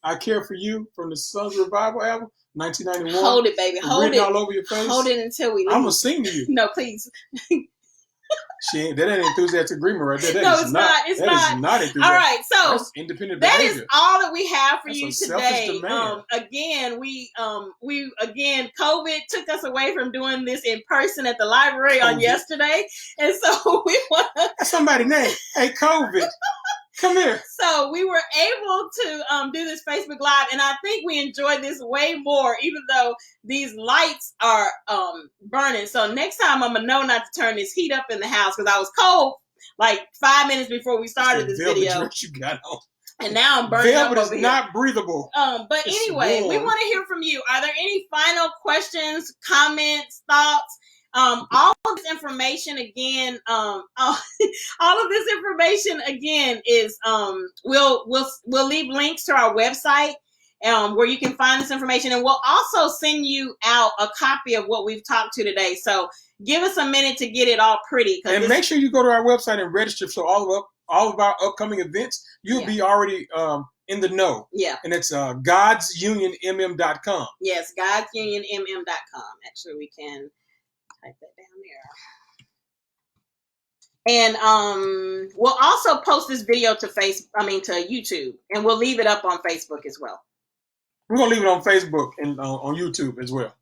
I Care For You from the Sons Revival album, 1991. Hold it, baby. Hold it. All over your face. Hold it until we leave. I'm going to sing to you. No, please. That ain't enthusiastic agreement right there. No, it's not. It's not. That is not enthusiastic. All right, so that's independent behavior. That is all that we have for you today. Again, COVID took us away from doing this in person at the library on yesterday, and so we want somebody's name. Hey, COVID. Come here. So we were able to do this Facebook Live, and I think we enjoyed this way more, even though these lights are burning. So next time I'm going to know not to turn this heat up in the house, because I was cold like 5 minutes before we started this video. You got on. And now I'm burning up over is not breathable. But anyway, we want to hear from you. Are there any final questions, comments, thoughts? All of this information again, is we'll leave links to our website where you can find this information, and we'll also send you out a copy of what we've talked to today. So give us a minute to get it all pretty. And make sure you go to our website and register, so all of our upcoming events, you'll be already in the know. Yeah. And it's GodsUnionMM.com. Yes, GodsUnionMM.com. Actually, we can type that down there. And we'll also post this video to YouTube, and we'll leave it up on Facebook as well. We're gonna leave it on Facebook and on YouTube as well.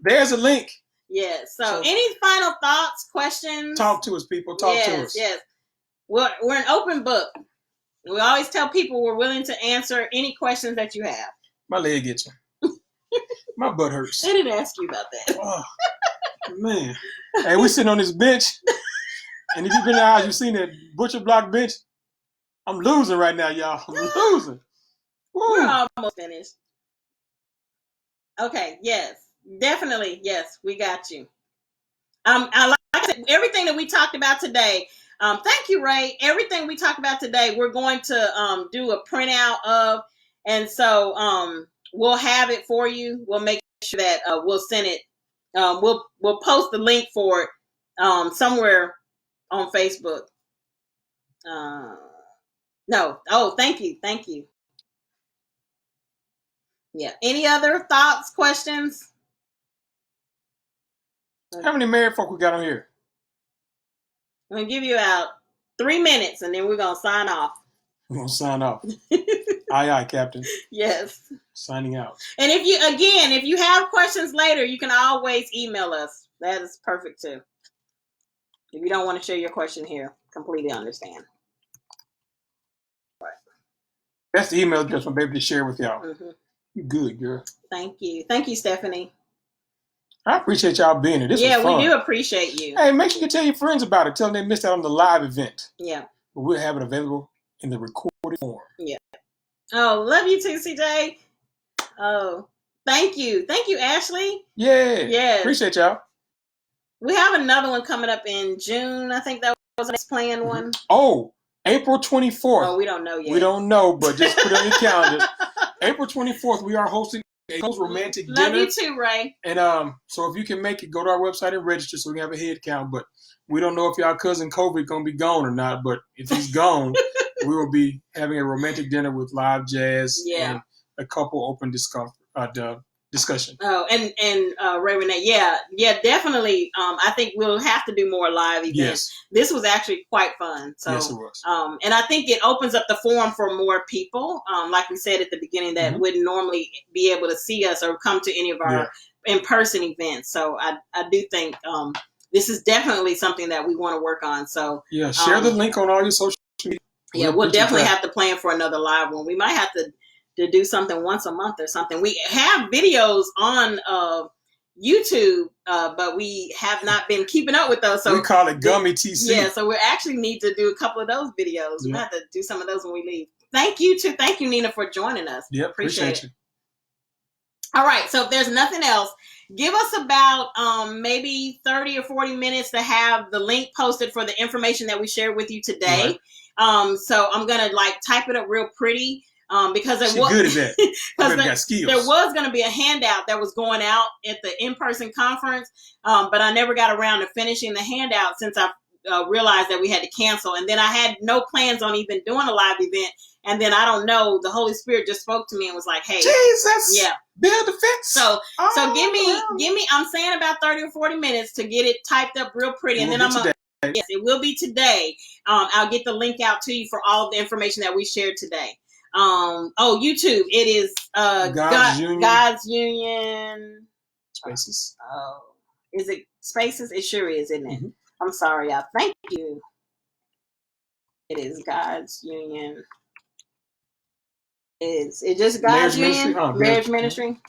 There's a link. Yes. So any final thoughts, questions? Talk to us, people. Talk to us. Yes. We're an open book. We always tell people we're willing to answer any questions that you have. My leg itching. My butt hurts. I didn't ask you about that. Oh, man. Hey, we sitting on this bench, and if you've been out, you've seen that butcher block bench. I'm losing right now, y'all. I'm losing. We're Woo. almost finished. Okay, yes. Definitely, yes, we got you. Like I said, everything that we talked about today. Thank you, Ray. Everything we talked about today, we're going to do a printout of, and so we'll have it for you. We'll make sure that we'll send it. We'll post the link for it somewhere on Facebook. No. Oh, thank you. Yeah. Any other thoughts, questions? How many married folk we got on here? I'm gonna give you about 3 minutes, and then we're gonna sign off. We're gonna sign off. Aye, Captain. Yes. Signing out. And if you have questions later, you can always email us. That is perfect too. If you don't want to share your question here, completely understand. Right. That's the email address I'm able to share with y'all. Mm-hmm. You good, girl. Thank you, Stephanie. I appreciate y'all being here. This was fun. We do appreciate you. Hey, make sure you tell your friends about it. Tell them they missed out on the live event. Yeah. But we'll have it available in the recorded form. Yeah. Oh, love you too, CJ. Oh, thank you, Ashley. Yeah. Yes. Appreciate y'all. We have another one coming up in June. I think that was the next planned one. Oh, April 24th. Oh, we don't know yet. We don't know, but just put it on your calendars. April 24th, we are hosting a romantic dinner. Love you too, Ray. And so if you can make it, go to our website and register so we can have a head count. But we don't know if y'all cousin COVID going to be gone or not. But if he's gone, we will be having a romantic dinner with live jazz and a couple open discussion. Oh, and Ray Renee, yeah, definitely. I think we'll have to do more live events. Yes. This was actually quite fun. So, yes, it was. And I think it opens up the forum for more people. Like we said at the beginning, that wouldn't normally be able to see us or come to any of our in-person events. So I do think this is definitely something that we want to work on. So share the link on all your social media. Yeah, we'll definitely have to plan for another live one. We might have to do something once a month or something. We have videos on YouTube, but we have not been keeping up with those. So we call it Gummy TC. Yeah, so we actually need to do a couple of those videos. We'll have to do some of those when we leave. Thank you, Nina, for joining us. Yep, appreciate you. All right, so if there's nothing else, give us about maybe 30 or 40 minutes to have the link posted for the information that we shared with you today. Right. So I'm going to type it up real pretty. Because She's good at that. Got skills. There was going to be a handout that was going out at the in-person conference, but I never got around to finishing the handout since I realized that we had to cancel. And then I had no plans on even doing a live event. And then I don't know, the Holy Spirit just spoke to me and was like, "Hey, Jesus, build the fence." So give me. I'm saying about 30 or 40 minutes to get it typed up real pretty, and then I'm gonna. Yes, it will be today. I'll get the link out to you for all of the information that we shared today. YouTube. It is God's Union Spaces. Oh, is it Spaces? It sure is, isn't it? I'm sorry, y'all. Thank you. It is God's Union. Is it just God's Union? Marriage Ministry.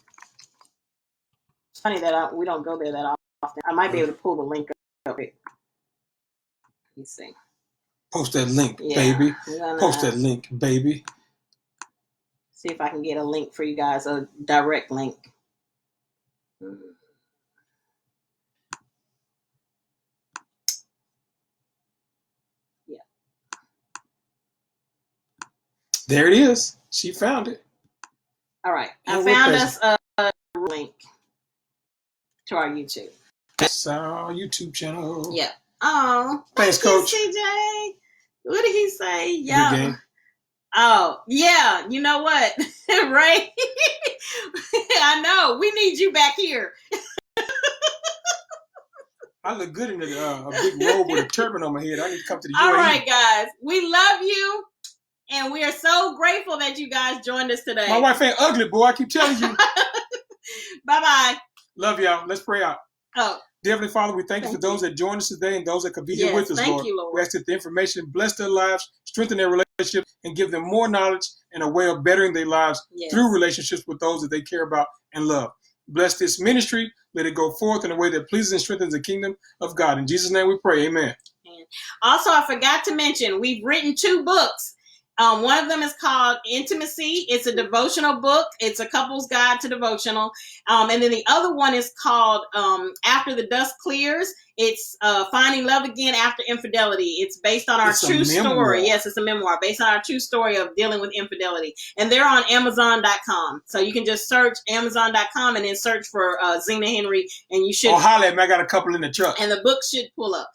It's funny that we don't go there that often. I might be able to pull the link up. Let me see. Post that link, baby. Post that link, baby. See if I can get a link for you guys, a direct link. Yeah. There it is. She found it. All right. I found us a link to our YouTube. That's our YouTube channel. Yeah. Oh. Thanks, Coach. CJ. What did he say? Yeah. Good game. Oh, yeah. You know what? Ray? I know. We need you back here. I look good in a big robe with a turban on my head. I need to come to the UAE. All right, guys. We love you. And we are so grateful that you guys joined us today. My wife ain't ugly, boy. I keep telling you. Bye-bye. Love y'all. Let's pray out. Oh. Dear Heavenly Father, we thank you for those that joined us today and those that could be here with us, Lord. Thank you, Lord. We ask that the information bless their lives, strengthen their relationship, and give them more knowledge and a way of bettering their lives through relationships with those that they care about and love. Bless this ministry. Let it go forth in a way that pleases and strengthens the kingdom of God. In Jesus' name we pray. Amen. Also, I forgot to mention, we've written 2 books. One of them is called Intimacy. It's a devotional book. It's a couple's guide to devotional. And then the other one is called After the Dust Clears. It's Finding Love Again After Infidelity. It's based on our true story. Yes, it's a memoir based on our true story of dealing with infidelity. And they're on Amazon.com. So you can just search Amazon.com and then search for Zena Henry, and you should. Oh, holla at me. I got a couple in the truck. And the book should pull up.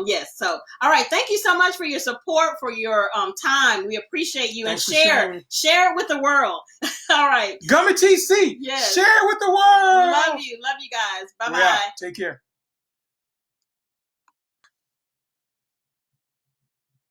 Yes. So, all right. Thank you so much for your support, for your time. We appreciate you. Thanks and share it with the world. All right. Gummy TC. Yes. Share it with the world. Love you. Love you guys. Bye-bye. Take care.